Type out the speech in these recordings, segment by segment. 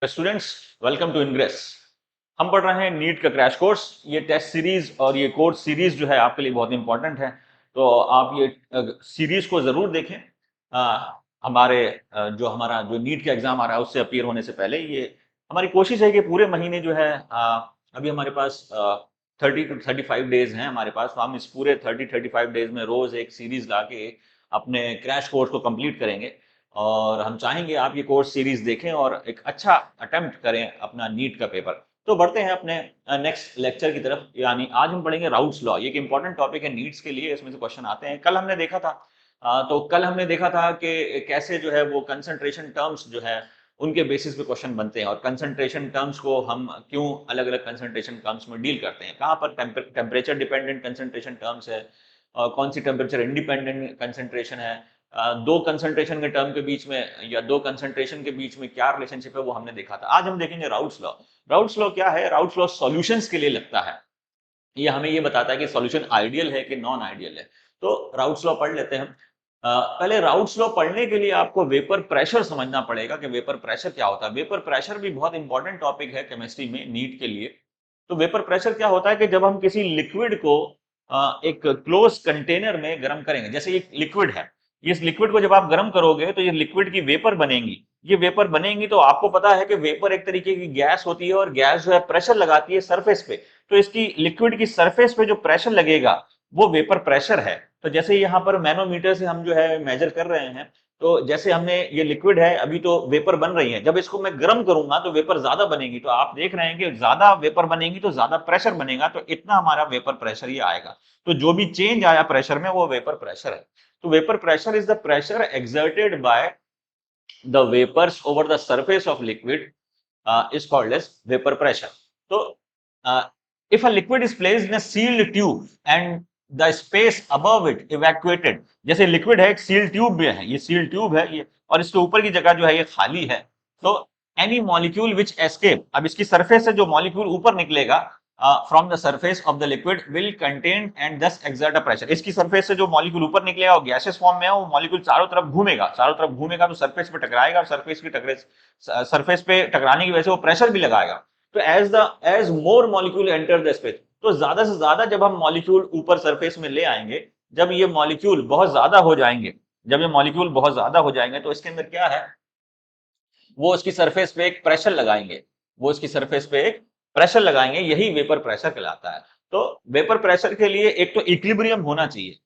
Students, welcome to ingress. हम पढ़ रहे हैं नीट का क्रैश कोर्स। ये टेस्ट सीरीज और ये कोर्स सीरीज जो है आपके लिए बहुत इंपॉर्टेंट है, तो आप ये सीरीज को जरूर देखें। हमारा जो नीट का एग्जाम आ रहा है उससे अपीयर होने से पहले ये हमारी कोशिश है कि पूरे महीने जो है अभी हमारे पास 30 to 35 डेज हैं हमारे पास, तो हम इस पूरे 30-35 डेज में रोज एक सीरीज ला के अपने क्रैश कोर्स को कंप्लीट करेंगे। और हम चाहेंगे आप ये कोर्स सीरीज देखें और एक अच्छा अटेम्प्ट करें अपना नीट का पेपर। तो बढ़ते हैं अपने नेक्स्ट लेक्चर की तरफ, यानी आज हम पढ़ेंगे राउट्स लॉ। ये एक इंपॉर्टेंट टॉपिक है नीट्स के लिए, इसमें से क्वेश्चन आते हैं। कल हमने देखा था कि कैसे जो है वो कंसंट्रेशन टर्म्स जो है उनके बेसिस पे क्वेश्चन बनते हैं, और कंसंट्रेशन टर्म्स को हम क्यों अलग अलग कंसंट्रेशन टर्म्स में डील करते हैं, कहाँ पर टेम्परेचर डिपेंडेंट कंसंट्रेशन टर्म्स है और कौन सी टेम्परेचर इंडिपेंडेंट कंसंट्रेशन है। दो कंसंट्रेशन के टर्म के बीच में या दो कंसंट्रेशन के बीच में क्या रिलेशनशिप है वो हमने देखा था। आज हम देखेंगे राउट्स लॉ। राउट्स लॉ क्या है? राउट्स लॉ सॉल्यूशंस के लिए लगता है। ये हमें ये बताता है कि सॉल्यूशन आइडियल है कि नॉन आइडियल है। तो राउट्स लॉ पढ़ लेते हैं हम। पहले राउट्स लॉ पढ़ने के लिए आपको वेपर प्रेशर समझना पड़ेगा कि वेपर प्रेशर क्या होता है। वेपर प्रेशर भी बहुत इंपॉर्टेंट टॉपिक है केमिस्ट्री में नीट के लिए। तो वेपर प्रेशर क्या होता है कि जब हम किसी लिक्विड को एक क्लोज कंटेनर में गर्म करेंगे, जैसे ये लिक्विड है, इस लिक्विड को जब आप गर्म करोगे तो ये लिक्विड की वेपर बनेंगी। ये वेपर बनेंगी तो आपको पता है कि वेपर एक तरीके की गैस होती है और गैस जो है प्रेशर लगाती है सरफेस पे। तो इसकी लिक्विड की सरफेस पे जो प्रेशर लगेगा वो वेपर प्रेशर है। तो जैसे यहाँ पर मैनोमीटर से हम जो है मेजर कर रहे हैं, तो जैसे हमने ये लिक्विड है अभी तो वेपर बन रही है, जब इसको मैं गर्म करूंगा तो वेपर ज्यादा बनेगी। तो आप देख रहे हैं कि ज्यादा वेपर बनेगी तो ज्यादा प्रेशर बनेगा, तो इतना हमारा वेपर प्रेशर ही आएगा। तो जो भी चेंज आया प्रेशर में वो वेपर प्रेशर है। तो vapour pressure is the pressure exerted by the vapors over the surface of liquid is called as vapor pressure. So if a liquid is placed in a sealed tube and the space above it evacuated, जैसे liquid है एक seal tube में है, ये seal tube है ये, और इसके ऊपर की जगह जो है ये खाली है। तो एनी मॉलिक्यूल विच एस्केप, अब इसकी सरफेस से जो मॉलिक्यूल ऊपर निकलेगा from the surface of the liquid will contain and दस एक्सर्ट अ प्रेशर। इसकी सरफेस से जो मॉलिक्यूल ऊपर निकलेगा और गैसेस फॉर्म में है, वो मॉलिक्यूल चारों तरफ घूमेगा तो सरफेस पे टकराएगा, और सरफेस पे टकराने की वजह से वो प्रेशर भी लगाएगा। तो as more molecule enter the space, तो ज्यादा से ज्यादा जब हम मॉलिक्यूल ऊपर सरफेस में ले आएंगे, जब ये मॉलिक्यूल बहुत ज्यादा हो जाएंगे, तो इसके अंदर क्या है, वो उसकी सरफेस पे एक प्रेशर लगाएंगे, यही वेपर प्रेशर कहलाता है। तो वेपर प्रेशर के लिए एक तो इक्विलिब्रियम होना चाहिए,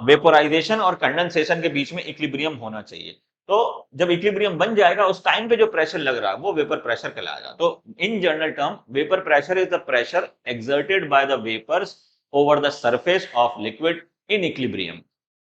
वेपोराइजेशन और कंडेंसेशन के बीच में इक्विलिब्रियम होना चाहिए। तो जब इक्विलिब्रियम बन जाएगा उस टाइम पे जो प्रेशर लग रहा है वो वेपर प्रेशर कहलाएगा। तो in general term vapour pressure is the pressure exerted by the vapours over the surface of liquid in equilibrium.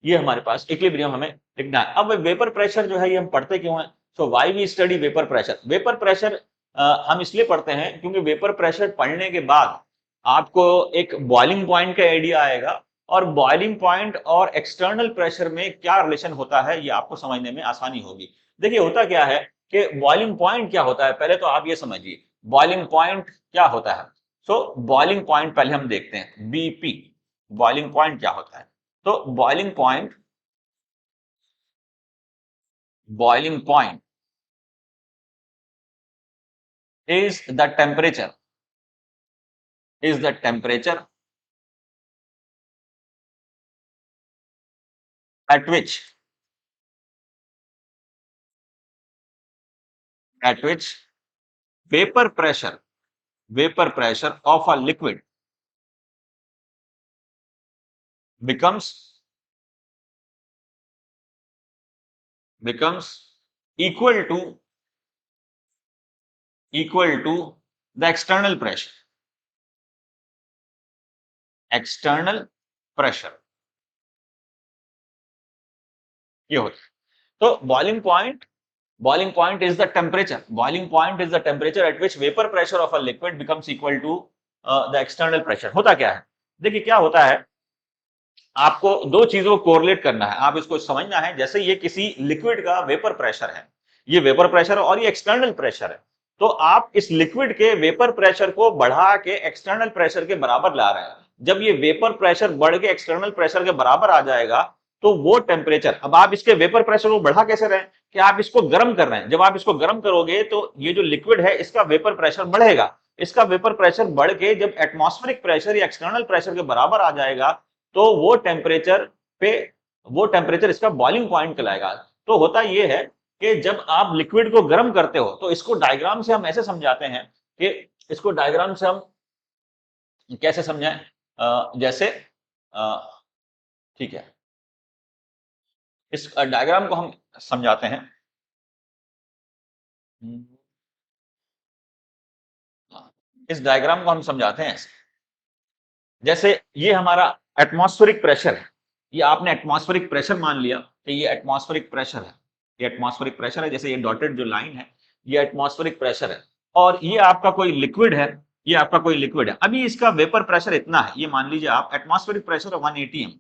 ये हमारे पास इक्विलिब्रियम हमें लिखना है। अब वेपर प्रेशर जो है ये हम पढ़ते क्यों है? So why we study vapour pressure. Vapour pressure हम इसलिए पढ़ते हैं क्योंकि वेपर प्रेशर पढ़ने के बाद आपको एक बॉइलिंग पॉइंट का आइडिया आएगा, और बॉइलिंग पॉइंट और एक्सटर्नल प्रेशर में क्या रिलेशन होता है ये आपको समझने में आसानी होगी। देखिए होता क्या है कि बॉइलिंग पॉइंट क्या होता है, पहले तो आप ये समझिए बॉइलिंग पॉइंट क्या होता है। सो बॉइलिंग पॉइंट पहले हम देखते हैं, बीपी, बॉइलिंग पॉइंट क्या होता है। तो boiling point is the temperature at which vapor pressure of a liquid becomes equal to the external pressure। ये होता है। तो boiling point is the temperature at which vapor pressure of a liquid becomes equal to the external pressure। होता क्या है, देखिए क्या होता है, आपको दो चीजों को कोरिलेट करना है, आप इसको समझना है। जैसे ये किसी लिक्विड का वेपर प्रेशर है, ये वेपर प्रेशर और ये एक्सटर्नल प्रेशर है, तो आप इस लिक्विड के वेपर प्रेशर को बढ़ा के एक्सटर्नल प्रेशर के बराबर ला रहे हैं। जब ये वेपर प्रेशर बढ़ के एक्सटर्नल प्रेशर के बराबर आ जाएगा तो वो टेम्परेचर, अब आप इसके वेपर प्रेशर को बढ़ा कैसे रहे हैं, कि आप इसको गर्म कर रहे हैं। जब आप इसको गर्म करोगे तो ये जो लिक्विड है इसका वेपर प्रेशर बढ़ेगा। इसका वेपर प्रेशर बढ़ के जब एटमॉस्फेरिक प्रेशर या एक्सटर्नल प्रेशर के बराबर आ जाएगा तो वो टेम्परेचर इसका बॉइलिंग पॉइंट कहलाएगा। तो होता ये है कि जब आप लिक्विड को गर्म करते हो तो इसको डायग्राम से हम ऐसे समझाते हैं कि इसको डायग्राम से हम कैसे समझाएं, जैसे ठीक है, इस डायग्राम को हम समझाते हैं। इस डायग्राम को हम समझाते हैं जैसे ये हमारा एटमॉस्फेरिक प्रेशर है। ये आपने एटमॉस्फेरिक प्रेशर मान लिया कि ये एटमॉस्फेरिक प्रेशर है। ये एटमॉस्फेरिक प्रेशर है, जैसे ये डॉटेड जो लाइन है ये एटमॉस्फेरिक प्रेशर है। और ये आपका कोई लिक्विड है, ये आपका कोई लिक्विड है। अभी इसका वेपर प्रेशर इतना है, ये मान लीजिए आप एटमॉस्फेरिक प्रेशर 1 एटीएम,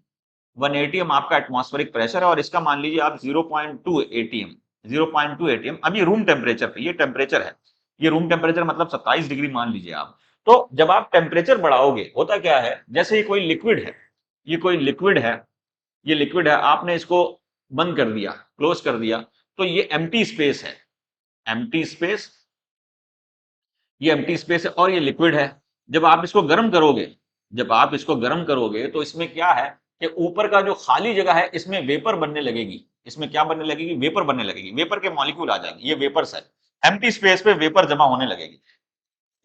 1 एटीएम आपका एटमॉस्फेरिक प्रेशर है और इसका मान लीजिए आप 0.2 एटीएम, 0.2 एटीएम। अभी रूम टेम्परेचर पे ये टेम्परेचर है, ये रूम टेम्परेचर मतलब 27 डिग्री मान लीजिए आप। तो जब आप टेम्परेचर बढ़ाओगे होता क्या है, जैसे ये कोई लिक्विड है, ये कोई लिक्विड है, ये लिक्विड है, आपने इसको बंद कर दिया, क्लोज कर दिया, तो ये एम्प्टी स्पेस है, एम्प्टी स्पेस, ये एम्प्टी स्पेस है और ये लिक्विड है। जब आप इसको गर्म करोगे, जब आप इसको गर्म करोगे तो इसमें क्या है कि ऊपर का जो खाली जगह है इसमें वेपर बनने लगेगी। इसमें क्या बनने लगेगी, वेपर बनने लगेगी, वेपर के मॉलिक्यूल आ जाएंगे, ये वेपर्स है। एम्प्टी स्पेस पे वेपर जमा होने लगेगी।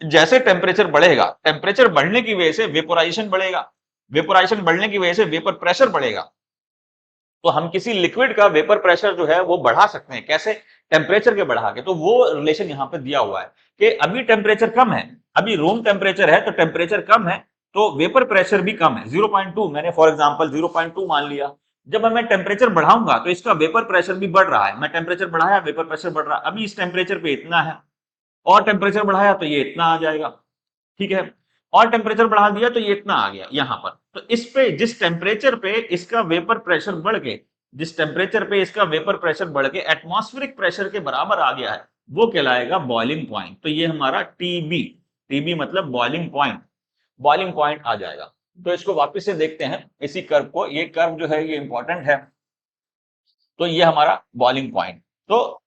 जैसे टेम्परेचर बढ़ेगा, टेम्परेचर बढ़ने की वजह से वेपोराइजेशन बढ़ेगा, वेपोराइजेशन बढ़ने की वजह से वेपर प्रेशर बढ़ेगा। तो हम किसी लिक्विड का वेपर प्रेशर जो है वो बढ़ा सकते हैं, कैसे, टेम्परेचर के बढ़ा के। तो वो रिलेशन यहाँ पे दिया हुआ है कि अभी टेम्परेचर कम है, अभी रूम टेम्परेचर है तो टेम्परेचर कम है तो वेपर प्रेशर भी कम है, 0.2 मैंने फॉर एग्जांपल 0.2 मान लिया। जब मैं टेम्परेचर बढ़ाऊंगा तो इसका वेपर प्रेशर भी बढ़ रहा है, मैं टेम्परेचर बढ़ाया वेपर प्रेशर बढ़ रहा है। अभी इस टेम्परेचर पे इतना है और टेम्परेचर बढ़ाया तो ये इतना आ जाएगा, ठीक है, और टेम्परेचर बढ़ा दिया तो ये इतना आ गया यहां पर। तो इस पे जिस टेम्परेचर पे इसका वेपर प्रेशर बढ़ के, जिस टेम्परेचर पे इसका वेपर प्रेशर बढ़ के एटमॉस्फेरिक प्रेशर के बराबर आ गया है वो कहलाएगा बॉइलिंग पॉइंट। तो ये हमारा टीबी, टीबी मतलब बॉइलिंग पॉइंट, बॉइलिंग पॉइंट आ जाएगा। तो इसको वापस से देखते हैं इसी कर्व को, ये कर्व जो है ये इंपॉर्टेंट है। तो ये हमारा बॉइलिंग पॉइंट, तो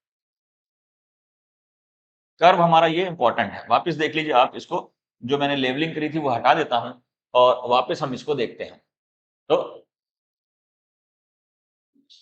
कर्व हमारा ये इंपॉर्टेंट है। वापस देख लीजिए आप इसको, जो मैंने लेवलिंग करी थी वो हटा देता हूं और वापस हम इसको देखते हैं। तो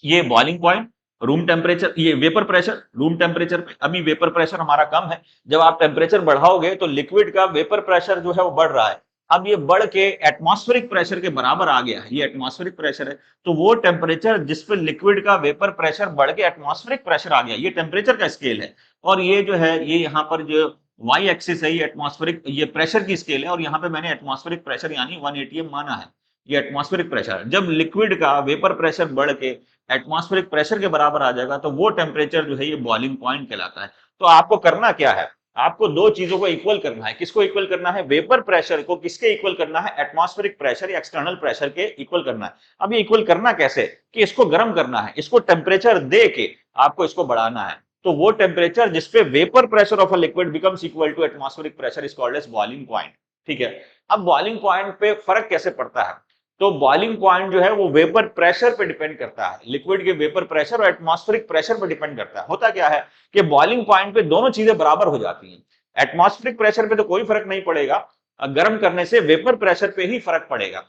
ये बॉइलिंग पॉइंट, रूम टेम्परेचर, ये वेपर प्रेशर रूम टेम्परेचर पे, अभी वेपर प्रेशर हमारा कम है। जब आप टेम्परेचर बढ़ाओगे तो लिक्विड का वेपर प्रेशर जो है वो बढ़ रहा है। अब ये बढ़ के एटमॉस्फेरिक प्रेशर के बराबर आ गया है, ये एटमॉस्फेरिक प्रेशर है। तो वो टेम्परेचर जिस पे लिक्विड का वेपर प्रेशर बढ़ के एटमॉस्फेरिक प्रेशर आ गया, ये टेम्परेचर का स्केल है। और ये जो है ये यहाँ पर जो वाई एक्सिस है ये एटमॉस्फेरिक, ये प्रेशर की स्केल है और यहाँ पे मैंने एटमॉस्फेरिक प्रेशर यानी 1 एटीएम माना है, ये एटमॉस्फेरिक प्रेशर। जब लिक्विड का वेपर प्रेशर बढ़ के एटमॉस्फेरिक प्रेशर के बराबर आ जाएगा तो वो टेम्परेचर जो है ये बॉइलिंग पॉइंट कहलाता है। तो आपको करना क्या है, आपको दो चीजों को इक्वल करना है। किसको इक्वल करना है, वेपर प्रेशर को किसके इक्वल करना है, एटमॉस्फेरिक प्रेशर या एक्सटर्नल प्रेशर के इक्वल करना है। अब ये इक्वल करना कैसे, कि इसको गर्म करना है, इसको टेम्परेचर दे के आपको इसको बढ़ाना है। तो वो टेम्परेचर जिसपे vapour pressure of a liquid becomes equal to atmospheric pressure is called as boiling point, ठीक है। अब बॉइलिंग पॉइंट पे फर्क कैसे पड़ता है, तो बॉइलिंग पॉइंट जो है वो वेपर प्रेशर पे डिपेंड करता है, लिक्विड के वेपर प्रेशर और एटमॉस्फेरिक प्रेशर पे डिपेंड करता है। होता क्या है कि बॉइलिंग पॉइंट पे दोनों चीजें बराबर हो जाती हैं। एटमॉस्फेरिक प्रेशर पे तो कोई फर्क नहीं पड़ेगा, गर्म करने से वेपर प्रेशर पे ही फर्क पड़ेगा।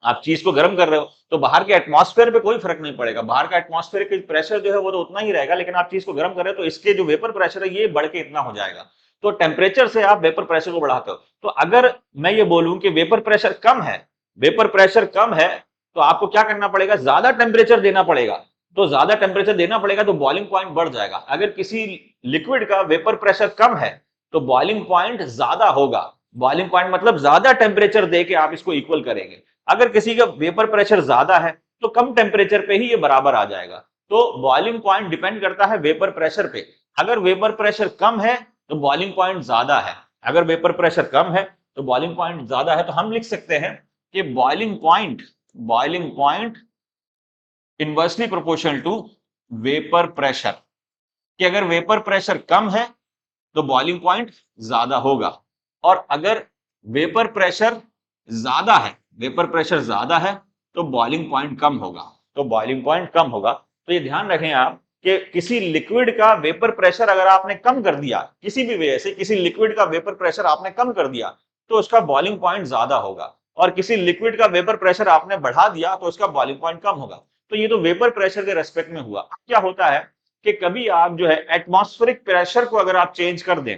आप चीज को गर्म कर रहे हो तो बाहर के एटमॉस्फेयर पे कोई फर्क नहीं पड़ेगा, बाहर का एटमॉस्फेयर प्रेशर जो है वो तो उतना ही रहेगा, लेकिन आप चीज को गर्म कर रहे हो तो इसके जो वेपर प्रेशर है ये बढ़ के इतना हो जाएगा। तो टेम्परेचर से आप वेपर प्रेशर को बढ़ाते हो। तो अगर मैं ये बोलूं कि वेपर प्रेशर कम है, वेपर प्रेशर कम है, तो आपको क्या करना पड़ेगा, ज्यादा टेम्परेचर देना पड़ेगा। तो ज्यादा टेम्परेचर देना पड़ेगा तो बॉइलिंग पॉइंट बढ़ जाएगा। अगर किसी लिक्विड का वेपर प्रेशर कम है तो बॉइलिंग पॉइंट ज्यादा होगा। बॉइलिंग पॉइंट मतलब ज्यादा टेम्परेचर दे के आप इसको इक्वल करेंगे। अगर किसी का वेपर प्रेशर ज्यादा है तो कम टेम्परेचर पे ही ये बराबर आ जाएगा। तो बॉइलिंग पॉइंट डिपेंड करता है वेपर प्रेशर पे। अगर वेपर प्रेशर कम है तो बॉइलिंग पॉइंट ज्यादा है, अगर वेपर प्रेशर कम है तो बॉइलिंग पॉइंट ज्यादा है। तो हम लिख सकते हैं कि boiling point inversely proportional to vapour pressure, कि अगर वेपर प्रेशर कम है तो बॉइलिंग पॉइंट ज्यादा होगा, और अगर वेपर प्रेशर ज्यादा है, वेपर प्रेशर ज्यादा है तो बॉइलिंग पॉइंट कम होगा, तो बॉइलिंग पॉइंट कम होगा। तो ये ध्यान रखें आप कि किसी लिक्विड का वेपर प्रेशर अगर आपने कम कर दिया, किसी भी वजह से किसी लिक्विड का वेपर प्रेशर आपने कम कर दिया तो उसका बॉइलिंग पॉइंट ज्यादा होगा, और किसी लिक्विड का वेपर प्रेशर आपने बढ़ा दिया तो उसका बॉइलिंग पॉइंट कम होगा। तो ये तो वेपर प्रेशर के रेस्पेक्ट में हुआ। अब क्या होता है कि कभी आप जो है एटमॉस्फेरिक प्रेशर को अगर आप चेंज कर दें,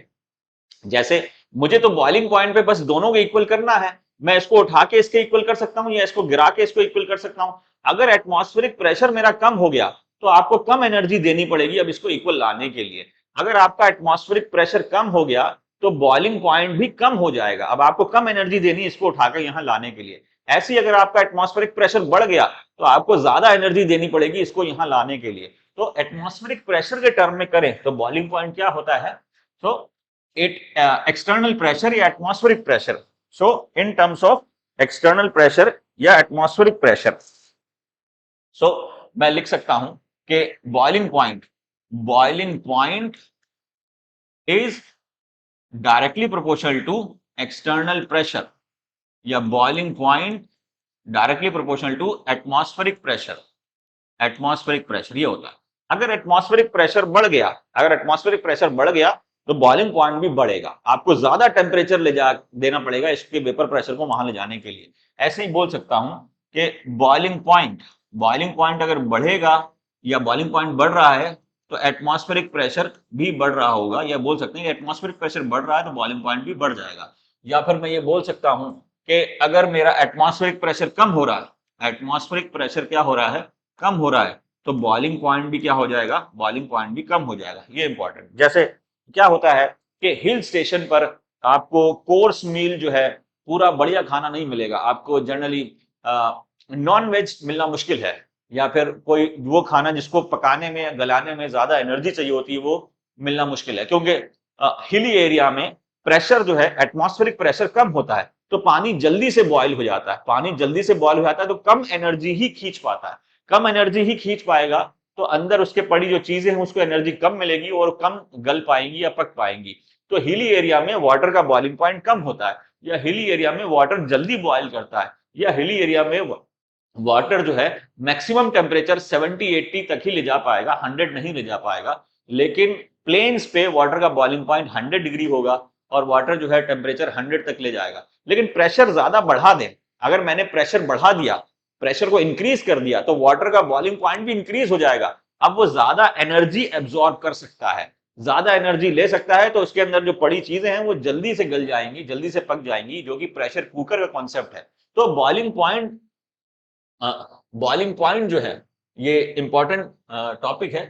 जैसे मुझे तो बॉइलिंग पॉइंट पे बस दोनों को इक्वल करना है, मैं इसको उठा के इसके इक्वल कर सकता हूं या इसको गिरा के इसको इक्वल कर सकता हूं। अगर एटमॉस्फेरिक प्रेशर मेरा कम हो गया तो आपको कम एनर्जी देनी पड़ेगी अब इसको इक्वल लाने के लिए। अगर आपका एटमॉस्फेरिक प्रेशर कम हो गया तो बॉइलिंग पॉइंट भी कम हो जाएगा, अब आपको कम एनर्जी देनी इसको उठाकर यहां लाने के लिए। ऐसे ही अगर आपका एटमॉस्फेरिक प्रेशर बढ़ गया तो आपको ज्यादा एनर्जी देनी पड़ेगी इसको यहां लाने के लिए। तो एटमॉस्फेरिक प्रेशर के टर्म में करें तो बॉइलिंग पॉइंट क्या होता है, तो it external pressure या atmospheric pressure, so in terms of external pressure या atmospheric pressure, so मैं लिख सकता हूं कि boiling point is directly proportional to external pressure या boiling point directly proportional to atmospheric pressure ये होता है। अगर एटमॉस्फेरिक प्रेशर बढ़ गया, तो बॉइलिंग पॉइंट भी बढ़ेगा, आपको ज्यादा टेम्परेचर ले जा देना पड़ेगा इसके वेपर प्रेशर को वहां ले जाने के लिए। ऐसे ही बोल सकता हूं कि बॉइलिंग पॉइंट अगर बढ़ेगा या बॉइलिंग पॉइंट बढ़ रहा है तो एटमॉस्फेरिक प्रेशर भी बढ़ रहा होगा, या बोल सकते हैं एटमॉस्फेरिक प्रेशर बढ़ रहा है तो बॉइलिंग पॉइंट भी बढ़ जाएगा। या फिर मैं ये बोल सकता हूं कि अगर मेरा एटमॉस्फेरिक प्रेशर कम हो रहा है, एटमॉस्फेरिक प्रेशर क्या हो रहा है, कम हो रहा है, तो बॉइलिंग पॉइंट भी क्या हो जाएगा, बॉइलिंग पॉइंट भी कम हो जाएगा। ये इंपॉर्टेंट। जैसे क्या होता है कि हिल स्टेशन पर आपको कोर्स मील जो है पूरा बढ़िया खाना नहीं मिलेगा, आपको जनरली नॉन वेज मिलना मुश्किल है, या फिर कोई वो खाना जिसको पकाने में गलाने में ज्यादा एनर्जी चाहिए होती है वो मिलना मुश्किल है, क्योंकि हिली एरिया में प्रेशर जो है एटमॉस्फेरिक प्रेशर कम होता है तो पानी जल्दी से बॉयल हो जाता है, तो कम एनर्जी ही खींच पाता है, कम एनर्जी ही खींच पाएगा तो अंदर उसके पड़ी जो चीजें हैं उसको एनर्जी कम मिलेगी और कम गल पाएंगी या पक पाएंगी। तो हिली एरिया में वाटर का बॉइलिंग पॉइंट कम होता है, या हिली एरिया में वाटर जल्दी बॉयल करता है, या हिली एरिया में वाटर जो है मैक्सिमम टेम्परेचर 70-80 तक ही ले जा पाएगा, 100 नहीं ले जा पाएगा। लेकिन प्लेन्स पे वाटर का बॉइलिंग पॉइंट 100 डिग्री होगा और वाटर जो है टेम्परेचर 100 तक ले जाएगा। लेकिन प्रेशर ज्यादा बढ़ा दें, अगर मैंने प्रेशर बढ़ा दिया, प्रेशर को इंक्रीज कर दिया तो वाटर का बॉइलिंग पॉइंट भी इंक्रीज हो जाएगा। अब वो ज्यादा एनर्जी एब्जॉर्ब कर सकता है, ज्यादा एनर्जी ले सकता है, तो उसके अंदर जो पड़ी चीजें हैं वो जल्दी से गल जाएंगी, जल्दी से पक जाएंगी, जो कि प्रेशर कुकर का कॉन्सेप्ट है। तो बॉइलिंग पॉइंट जो है ये इंपॉर्टेंट टॉपिक है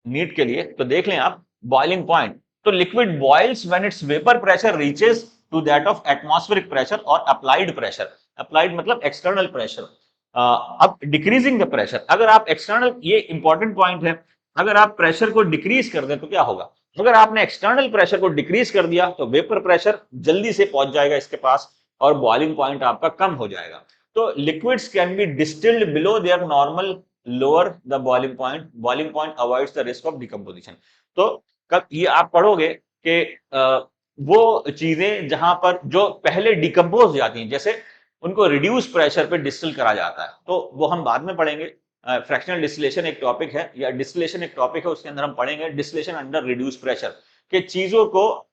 नीट के लिए। तो देख लें आप बॉइलिंग पॉइंट, तो liquid boils when its vapour pressure reaches to that of atmospheric pressure और अप्लाइड प्रेशर, अप्लाइड मतलब एक्सटर्नल प्रेशर। अब डिक्रीजिंग द प्रेशर, अगर आप एक्सटर्नल, ये इंपॉर्टेंट पॉइंट है, अगर आप प्रेशर को डिक्रीज कर दें तो क्या होगा, अगर आपने एक्सटर्नल प्रेशर को डिक्रीज कर दिया तो वेपर प्रेशर जल्दी से पहुंच जाएगा इसके पास और बॉइलिंग पॉइंट आपका कम हो जाएगा। तो liquids can be distilled below there normal lower the boiling point avoids the risk of decomposition. तो कब ये आप पढ़ोगे कि वो चीजें जहां पर जो पहले डिकम्पोज हो जाती हैं, जैसे उनको रिड्यूस प्रेशर पे डिस्टिल करा जाता है, तो वो हम बाद में पढ़ेंगे। फ्रैक्शनल डिस्टिलेशन एक टॉपिक है, या डिस्टिलेशन एक टॉपिक है, उसके अंदर हम पढ़ेंगे डिस्टिलेशन अंडर रिड्यूस प्रेशर, कि चीजों को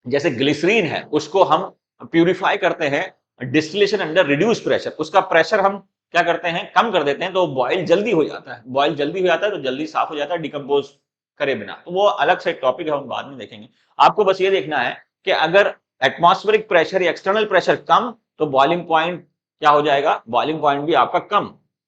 जैसे ग्लिसरीन है उसको हम प्यूरिफाई करते हैं डिस्टिलेशन अंडर रिड्यूस प्रेशर, उसका प्रेशर हम क्या करते हैं, कम कर देते हैं, तो बॉयल जल्दी हो जाता है, तो जल्दी साफ हो जाता है डिकम्पोज करे बिना। तो वो अलग से एक टॉपिक है, हम बाद में देखेंगे। आपको बस ये देखना है कि अगर एटमॉस्फेरिक प्रेशर या एक्सटर्नल प्रेशर कम तो बॉइलिंग पॉइंट क्या हो जाएगा, बॉइलिंग पॉइंट भी आपका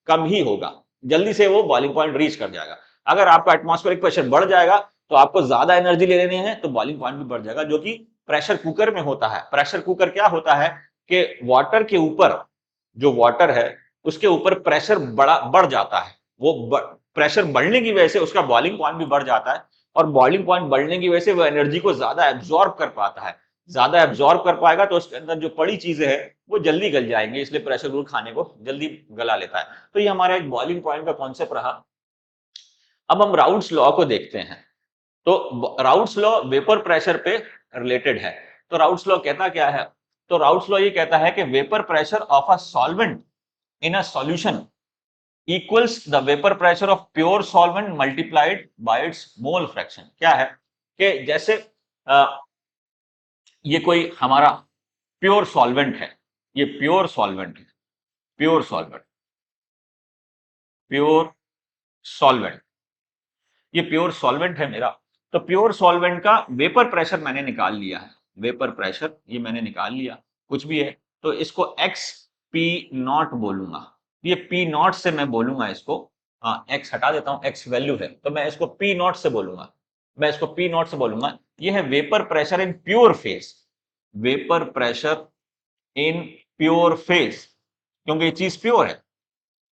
कम ही होगा, जल्दी से वो बॉइलिंग पॉइंट रीच कर जाएगा। अगर आपका एटमॉस्फेरिक प्रेशर बढ़ जाएगा तो आपको ज्यादा एनर्जी ले लेनी है तो बॉइलिंग पॉइंट भी बढ़ जाएगा, जो कि प्रेशर कुकर में होता है। प्रेशर कुकर क्या होता है कि वाटर के ऊपर, जो वाटर है उसके ऊपर प्रेशर बढ़ जाता है, वो प्रेशर बढ़ने की वजह से उसका बॉइलिंग पॉइंट भी बढ़ जाता है, और बॉइलिंग पॉइंट बढ़ने की वजह से वो एनर्जी को ज्यादा एब्जॉर्ब कर पाता है, ज्यादा एब्जॉर्ब कर पाएगा तो उसके अंदर जो पड़ी चीजें हैं वो जल्दी गल जाएंगे, इसलिए प्रेशर कुकर खाने को जल्दी गला लेता है। तो ये हमारा एक बॉइलिंग पॉइंट का कॉन्सेप्ट रहा। अब हम राउट्स लॉ को देखते हैं। तो राउट्स लॉ वेपर प्रेशर पे रिलेटेड है। तो राउट्स लॉ कहता क्या है, तो राउट्स लॉ ये कहता है कि vapour pressure of a solvent in a solution equals the vapour pressure of pure solvent multiplied by it's mole fraction. क्या है कि जैसे ये कोई हमारा प्योर सॉल्वेंट है, ये प्योर सॉल्वेंट है, प्योर सॉल्वेंट, प्योर सॉल्वेंट, ये प्योर सॉल्वेंट है मेरा। तो प्योर सॉल्वेंट का वेपर प्रेशर मैंने निकाल लिया है, वेपर प्रेशर ये मैंने निकाल लिया, कुछ भी है तो इसको एक्स पी नॉट बोलूंगा। ये पी नॉट से मैं बोलूंगा इसको, एक्स हटा देता हूं, एक्स वैल्यू है तो मैं इसको पी नॉट से बोलूंगा, मैं इसको पी नॉट से बोलूंगा। ये है vapour pressure in pure phase, vapour pressure in pure phase, क्योंकि ये चीज प्योर है,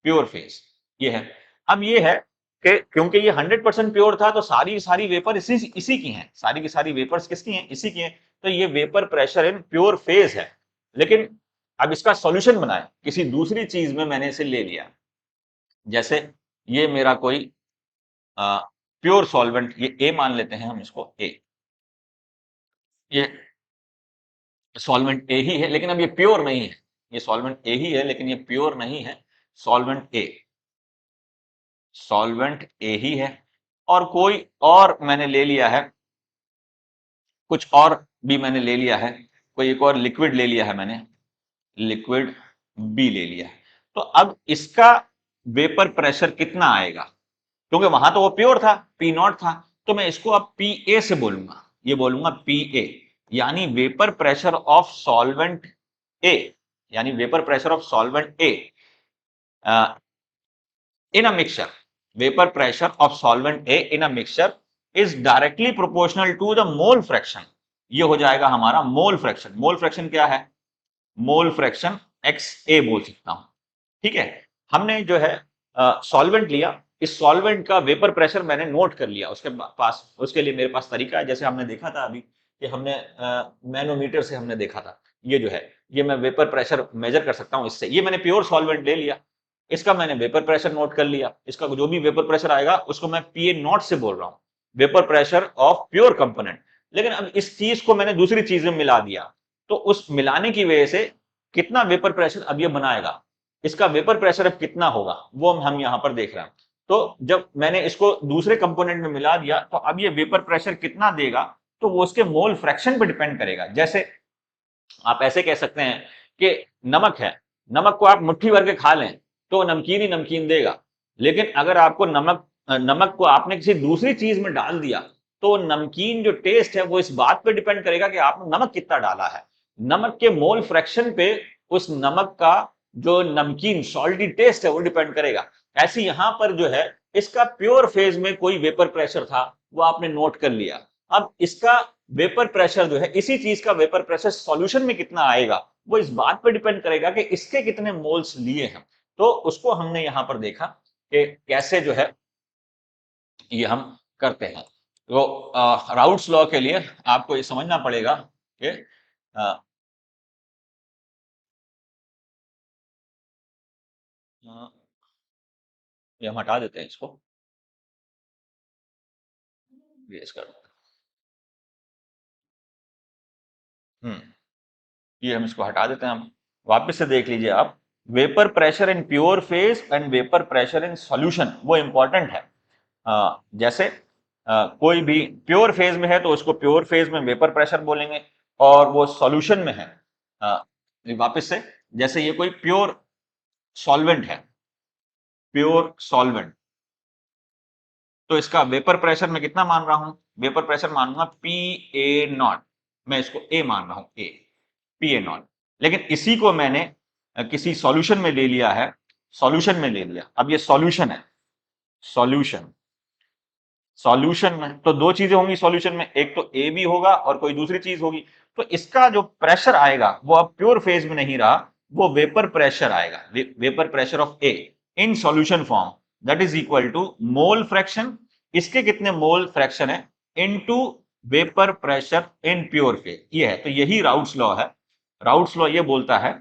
प्योर फेज ये है। अब ये है कि क्योंकि ये 100% प्योर था तो सारी सारी वेपर इसी की हैं, सारी की सारी वेपर्स किसकी हैं, इसी की हैं। तो ये vapour pressure in pure phase है। लेकिन अब इसका सॉल्यूशन बनाए किसी दूसरी चीज में मैंने इसे ले लिया, जैसे ये मेरा कोई प्योर सॉल्वेंट, ये ए मान लेते हैं हम इसको, ए, ये सॉल्वेंट ए ही है लेकिन अब ये प्योर नहीं है, ये सॉल्वेंट ए ही है लेकिन ये प्योर नहीं है, सॉल्वेंट ए, सॉल्वेंट ए ही है। और कोई और मैंने ले लिया है, कुछ और भी मैंने ले लिया है, कोई एक और लिक्विड ले लिया है मैंने, लिक्विड बी ले लिया है। तो अब इसका वेपर प्रेशर कितना आएगा, क्योंकि वहां तो वो प्योर था, पी नॉट था, तो मैं इसको अब पी ए से बोलूंगा, ये बोलूंगा पी ए, यानी वेपर प्रेशर ऑफ सॉल्वेंट ए, यानी vapour pressure of solvent A in a mixture, vapor pressure of solvent A in a mixture is directly proportional to the mole fraction। ये हो जाएगा हमारा मोल फ्रैक्शन। मोल फ्रैक्शन क्या है, mole fraction x ए बोल सकता हूं, ठीक है। हमने जो है सॉल्वेंट लिया, इस सॉल्वेंट का वेपर प्रेशर मैंने नोट कर लिया, उसके पास, उसके लिए मेरे पास तरीका है, जैसे हमने देखा था अभी कि हमने मैनोमीटर से हमने देखा था, ये जो है ये मैं वेपर प्रेशर मेजर कर सकता हूं इससे। ये मैंने प्योर सॉल्वेंट ले लिया, इसका मैंने वेपर प्रेशर नोट कर लिया, इसका जो भी वेपर प्रेशर आएगा उसको मैं पी ए नॉट से बोल रहा हूं, vapour pressure of pure component. लेकिन अब इस चीज को मैंने दूसरी चीज में मिला दिया, तो उस मिलाने की वजह से कितना वेपर प्रेशर अब ये बनाएगा, इसका वेपर प्रेशर अब कितना होगा वो हम यहां पर देख रहे हैं। तो जब मैंने इसको दूसरे कंपोनेंट में मिला दिया तो अब ये वेपर प्रेशर कितना देगा, तो वो उसके मोल फ्रैक्शन पे डिपेंड करेगा। जैसे आप ऐसे कह सकते हैं कि नमक है, नमक को आप मुट्ठी भर के खा लें तो नमकीन ही नमकीन देगा, लेकिन अगर आपको नमक को आपने किसी दूसरी चीज में डाल दिया तो नमकीन जो टेस्ट है वो इस बात पे डिपेंड करेगा कि आपने नमक कितना डाला है, नमक के मोल फ्रैक्शन पे उस नमक का जो नमकीन सॉल्टी टेस्ट है वो डिपेंड करेगा। ऐसे यहां पर जो है इसका प्योर फेज में कोई वेपर प्रेशर था वो आपने नोट कर लिया, अब इसका वेपर प्रेशर जो है, इसी चीज का वेपर प्रेशर सॉल्यूशन में कितना आएगा वो इस बात पर डिपेंड करेगा कि इसके कितने मोल्स लिए हैं। तो उसको हमने यहां पर देखा कि कैसे जो है ये हम करते हैं। तो राउट्स लॉ के लिए आपको ये समझना पड़ेगा कि ये हम हटा देते हैं इसको, रेज कर, ये हम इसको हटा देते हैं। हम वापस से देख लीजिए आप, vapour pressure in pure phase and vapour pressure in solution, वो इंपॉर्टेंट है। जैसे कोई भी प्योर फेज में है तो उसको प्योर फेज में वेपर प्रेशर बोलेंगे, और वो सॉल्यूशन में है, वापस से, जैसे ये कोई प्योर सॉल्वेंट है, प्योर सॉल्वेंट, तो इसका वेपर प्रेशर मैं कितना मान रहा हूं, वेपर प्रेशर मानूंगा पी ए नॉट, मैं इसको ए मान रहा हूं, ए, पी ए नॉट। लेकिन इसी को मैंने किसी सॉल्यूशन में ले लिया है, सॉल्यूशन में ले लिया, अब ये सॉल्यूशन है, सॉल्यूशन, सॉल्यूशन में तो दो चीजें होंगी सॉल्यूशन में, एक तो ए भी होगा और कोई दूसरी चीज होगी, तो इसका जो प्रेशर आएगा वो अब प्योर फेज में नहीं रहा, वो वेपर प्रेशर आएगा, vapour pressure of A in solution form, that is equal to mole fraction, इसके कितने मोल फ्रैक्शन है into vapour pressure in pure phase, ये है। तो यही राउट्स लॉ है, राउट्स लॉ ये बोलता है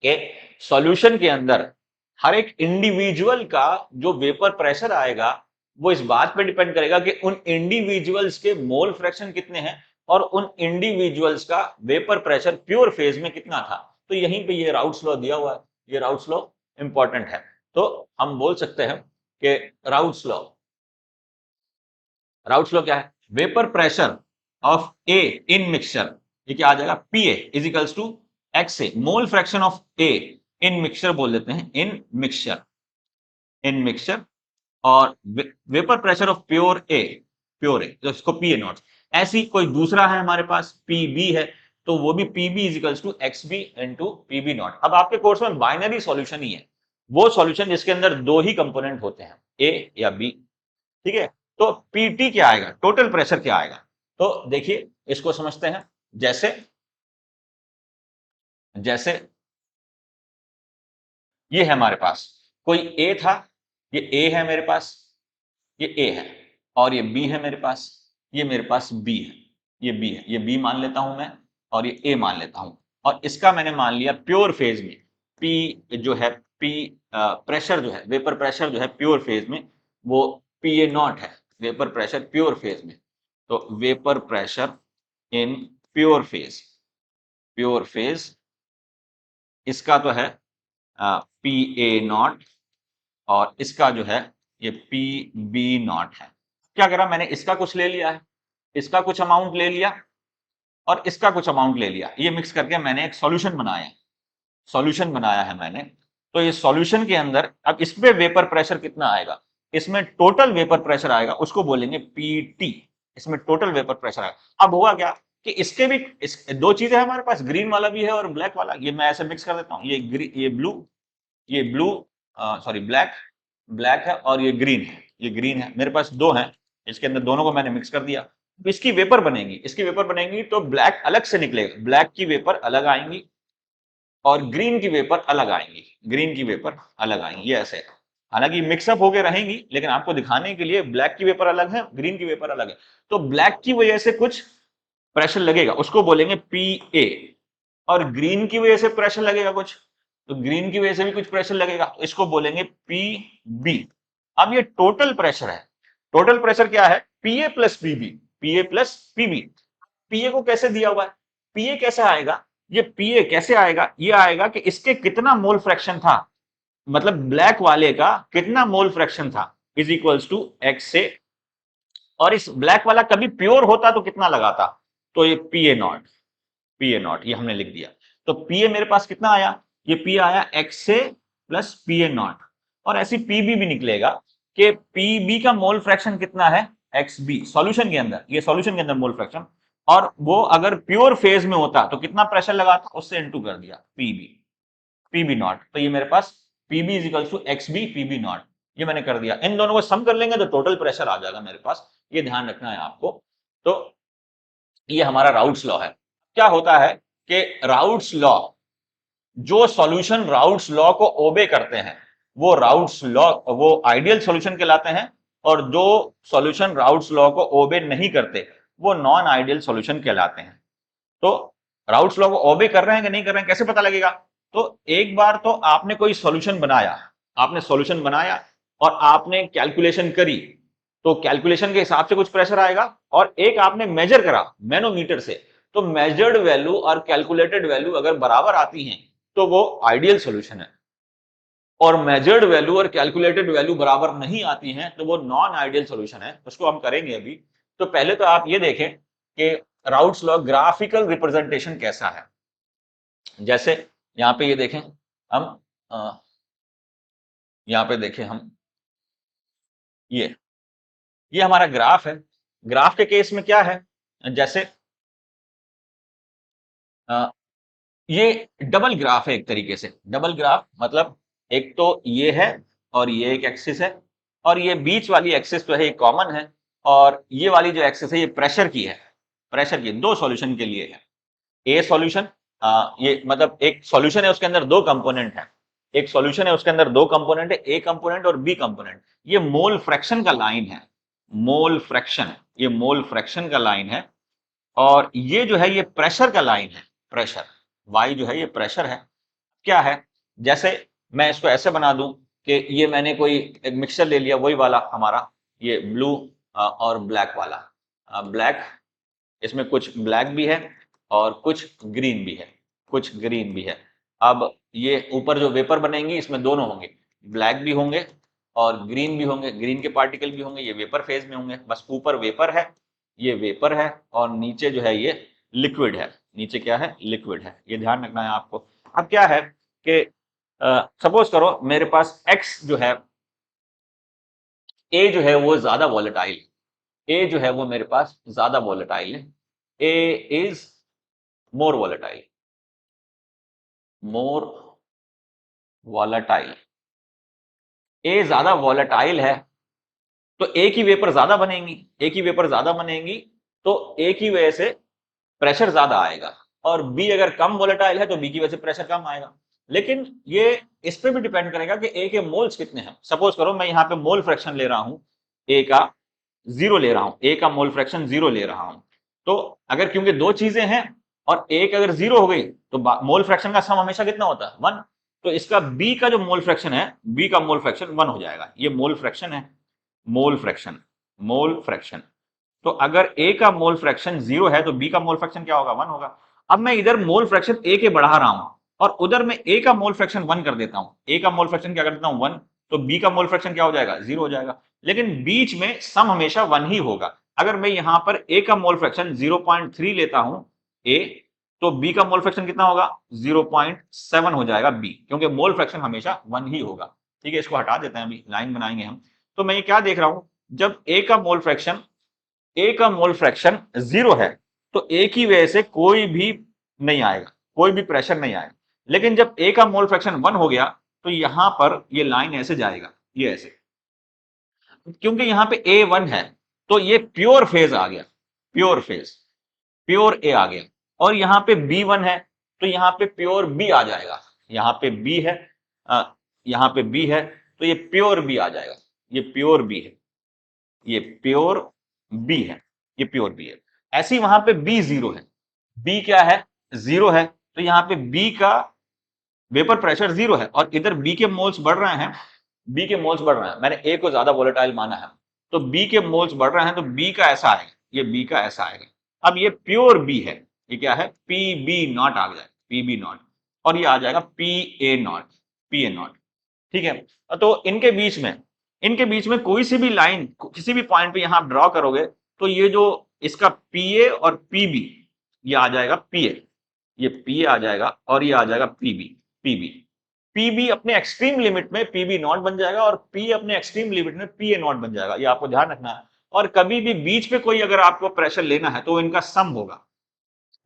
कि सॉल्यूशन के अंदर हर एक इंडिविजुअल का जो वेपर प्रेशर आएगा वो इस बात पे डिपेंड करेगा कि उन इंडिविजुअल्स के मोल फ्रैक्शन कितने हैं और उन इंडिविजुअल्स का वेपर प्रेशर प्योर फेज में कितना था। तो यहीं पे ये राउट्स लॉ दिया हुआ है, ये राउट्स लॉ इंपॉर्टेंट है। तो हम बोल सकते हैं कि राउट्स लॉ क्या है? Vapour pressure of A in mixture, ये क्या आ जाएगा? PA is equals to X A, mole fraction of A in mixture बोल देते हैं, इन मिक्सचर और vapour pressure of pure A, तो इसको पी ए नॉट। ऐसी कोई दूसरा है हमारे पास पीबी है, तो वो भी PB is equals to X B into PB naught. अब आपके कोर्स में बाइनरी सॉल्यूशन ही है, वो सॉल्यूशन जिसके अंदर दो ही कंपोनेंट होते हैं, ए या बी, ठीक है। तो पीटी क्या आएगा, टोटल प्रेशर क्या आएगा? तो देखिए इसको समझते हैं। जैसे जैसे ये है हमारे पास कोई ए था, ये ए है मेरे पास, ये ए है, और ये बी है मेरे पास, ये मेरे पास बी है, ये बी है, ये बी मान लेता हूं मैं, और ये ए मान लेता हूं। और इसका मैंने मान लिया प्योर फेज में, पी जो है, पी प्रेशर जो है, वेपर प्रेशर जो है प्योर फेज में, वो पी ए नॉट है, वेपर प्रेशर प्योर फेज में। तो vapour pressure in pure phase इसका तो है पी ए नॉट, और इसका जो है ये पी बी नॉट है। क्या करा मैंने, इसका कुछ ले लिया है, इसका कुछ अमाउंट ले लिया, और इसका कुछ अमाउंट ले लिया, ये मिक्स करके मैंने एक सॉल्यूशन बनाया है मैंने। तो ये सॉल्यूशन के अंदर अब इस पे वेपर प्रेशर कितना आएगा, इसमें टोटल वेपर प्रेशर आएगा, उसको बोलेंगे पीटी। इसमें टोटल वेपर प्रेशर आएगा। अब हुआ क्या कि इसके भी दो चीजें हमारे पास, ग्रीन वाला भी है और ब्लैक वाला, ये मैं ऐसे मिक्स कर देता हूं, ये ब्लू सॉरी ब्लैक है, और ये ग्रीन है, मेरे पास दो हैं, इसके अंदर दोनों को मैंने मिक्स कर दिया। इसकी वेपर बनेगी तो ब्लैक अलग से निकलेगा, ब्लैक की वेपर अलग आएंगी और ग्रीन की वेपर अलग आएंगी, ये ऐसे है। हालांकि मिक्सअप होके रहेंगी, लेकिन आपको दिखाने के लिए ब्लैक की वेपर अलग है, ग्रीन की वेपर अलग है। तो ब्लैक की वजह से कुछ प्रेशर लगेगा, उसको बोलेंगे पी ए, और ग्रीन की वजह से प्रेशर लगेगा कुछ, तो ग्रीन की वजह से भी कुछ प्रेशर लगेगा, तो इसको बोलेंगे पी बी। अब ये टोटल प्रेशर है, टोटल प्रेशर क्या है? पीए प्लस पीबी, पीए को कैसे दिया हुआ है, पीए कैसे आएगा? ये पीए कैसे आएगा? ये आएगा कि इसके कितना मोल फ्रैक्शन था, मतलब ब्लैक वाले का कितना मोल फ्रैक्शन था, इज इक्वल्स टू एक्स से, और इस ब्लैक वाला कभी प्योर होता तो कितना लगाता, तो ये पीए नॉट ये हमने लिख दिया। तो पीए मेरे पास कितना आया, ये पी आया एक्स से प्लस पीए नॉट, और ऐसी पीबी भी निकलेगा कि पीबी का मोल फ्रैक्शन कितना है, एक्स बी, सॉल्यूशन के अंदर, ये सॉल्यूशन के अंदर मोल फ्रैक्शन, और वो अगर प्योर फेज में होता तो कितना प्रेशर लगाता, उससे इनटू कर दिया पीबी नॉट। तो ये मेरे पास PB is equal to X B PB naught, ये मैंने कर दिया। इन दोनों को सम कर लेंगे तो टोटल प्रेशर आ जाएगा मेरे पास, ये ध्यान रखना है आपको। तो ये हमारा राउट्स लॉ है। क्या होता है कि राउट्स लॉ, जो सॉल्यूशन राउट्स लॉ को ओबे करते हैं वो आइडियल सॉल्यूशन कहलाते हैं, और जो सॉल्यूशन राउट्स लॉ को ओबे नहीं करते वो नॉन आइडियल सॉल्यूशन कहलाते हैं। तो राउट्स लॉ को ओबे कर रहे हैं कि नहीं कर रहे हैं कैसे पता लगेगा? तो एक बार तो आपने कोई सॉल्यूशन बनाया और आपने कैलकुलेशन करी, तो कैलकुलेशन के हिसाब से कुछ प्रेशर आएगा, और एक आपने मेजर करा मैनोमीटर से, तो मेजर्ड वैल्यू और कैलकुलेटेड वैल्यू अगर बराबर आती हैं तो वो आइडियल सॉल्यूशन है, और मेजर्ड वैल्यू और कैलकुलेटेड वैल्यू बराबर नहीं आती हैं तो वो नॉन आइडियल सॉल्यूशन है। उसको हम करेंगे अभी। तो पहले तो आप ये देखें कि राउट्स लॉ ग्राफिकल रिप्रेजेंटेशन कैसा है। जैसे यहाँ पे ये देखें हम, यहाँ पे देखें हम, ये हमारा ग्राफ है। ग्राफ के केस में क्या है, जैसे ये डबल ग्राफ है, एक तरीके से डबल ग्राफ, मतलब एक तो ये है और ये एक एक्सिस है, और ये बीच वाली एक्सिस जो है ये कॉमन है, और ये वाली जो एक्सिस है ये प्रेशर की है, दो सॉल्यूशन के लिए है। ए सॉल्यूशन, ये मतलब एक सॉल्यूशन है उसके अंदर दो कंपोनेंट है, ए कंपोनेंट और बी कंपोनेंट। ये मोल फ्रैक्शन का लाइन है, मोल फ्रैक्शन का लाइन है, और ये जो है ये प्रेशर का लाइन है, प्रेशर वाई जो है ये प्रेशर है। क्या है, जैसे मैं इसको ऐसे बना दूं कि ये मैंने कोई एक मिक्सचर ले लिया, वही वाला हमारा ये ब्लू और ब्लैक वाला, ब्लैक, इसमें कुछ ब्लैक भी है और कुछ ग्रीन भी है, अब ये ऊपर जो वेपर बनेंगी इसमें दोनों होंगे, ब्लैक भी होंगे और ग्रीन भी होंगे, ग्रीन के पार्टिकल भी होंगे, ये वेपर फेज में होंगे। बस ऊपर वेपर है, ये वेपर है, और नीचे जो है ये लिक्विड है। नीचे क्या है? लिक्विड है। ये ध्यान रखना है आपको। अब क्या है कि सपोज करो मेरे पास एक्स जो है, ए जो है वो ज्यादा वॉलेटाइल, ए जो है वो मेरे पास ज्यादा वॉलेटाइल है, A is more volatile, more volatile. A ज्यादा वॉलेटाइल है तो ए की वेपर ज्यादा बनेंगी, ए की वेपर ज्यादा बनेंगी तो ए की वजह से प्रेशर ज्यादा आएगा, और बी अगर कम वॉलेटाइल है तो बी की वजह से प्रेशर कम आएगा। लेकिन ये इस पे भी डिपेंड करेगा कि ए के मोल्स कितने हैं। सपोज करो मैं यहाँ पे मोल फ्रैक्शन ले रहा हूं, ए का 0 ले रहा हूं, ए का मोल फ्रैक्शन 0 ले रहा हूं, तो अगर क्योंकि दो चीजें हैं और एक अगर 0 हो गई तो मोल फ्रैक्शन का सम हमेशा कितना होता है? 1। तो इसका बी का जो मोल फ्रैक्शन है, बी का मोल फ्रैक्शन 1 हो जाएगा। ये मोल फ्रैक्शन है, मोल फ्रैक्शन, मोल फ्रैक्शन। तो अगर ए का मोल फ्रैक्शन 0 है तो बी का मोल फ्रैक्शन क्या होगा? 1 होगा। अब मैं इधर मोल फ्रैक्शन ए के बढ़ा रहा हूं और उधर मैं ए का मोल फ्रैक्शन 1 कर देता हूं, ए का मोल फ्रैक्शन क्या कर देता हूं? 1। तो बी का मोल फ्रैक्शन क्या हो जाएगा? 0 हो जाएगा। लेकिन बीच में सम हमेशा 1 ही होगा। अगर मैं यहां पर ए का मोल फ्रैक्शन 0.3 लेता हूं ए, तो बी का मोल फ्रैक्शन कितना होगा? 0.7 हो जाएगा बी, क्योंकि मोल फ्रैक्शन हमेशा 1 ही होगा। ठीक है, इसको हटा देते हैं, अभी लाइन बनाएंगे हम। तो मैं ये क्या देख रहा हूं, जब ए का मोल फ्रैक्शन, ए का मोल फ्रैक्शन 0 है तो ए की वजह से कोई भी नहीं आएगा, कोई भी प्रेशर नहीं आएगा। लेकिन जब ए का मोल फ्रैक्शन 1 हो गया तो यहां पर ये लाइन ऐसे जाएगा, ये ऐसे, क्योंकि यहां पे ए 1 है तो ये प्योर फेज आ गया, प्योर फेज, प्योर ए आ गया। और यहां पे बी 1 है तो यहां पे प्योर बी आ जाएगा। यहां पे बी है, यहां पे बी है तो ये प्योर बी आ जाएगा, ये प्योर बी है, ये प्योर बी है, ये प्योर बी है। ऐसे ही वहां पे बी 0 है, बी क्या है? 0 है, तो यहां पे बी का वेपर प्रेशर 0 है और इधर बी के मोल्स बढ़ रहे हैं, बी के मोल्स बढ़ रहे हैं, मैंने ए को ज्यादा वोलेटाइल माना है तो बी के मोल्स बढ़ रहे हैं, तो बी का ऐसा आएगा, ये बी का ऐसा आएगा। अब ये प्योर बी है, ये क्या है? पी बी नॉट आ जाएगा, पी बी नॉट, और ये आ जाएगा P A not, P A not. ठीक है, तो इनके बीच में कोई सी भी लाइन किसी भी पॉइंट पे यहां आप ड्रॉ करोगे तो ये जो इसका पीए और पीबी, ये आ जाएगा पीए, ये पीए आ जाएगा और ये आ जाएगा पीबी, पीबी। पीबी अपने एक्सट्रीम लिमिट में पीबी नॉट बन जाएगा और पी अपने एक्सट्रीम लिमिट में पीए नॉट बन जाएगा, ये आपको ध्यान रखना है। और कभी भी बीच पे कोई अगर आपको प्रेशर लेना है तो इनका सम होगा,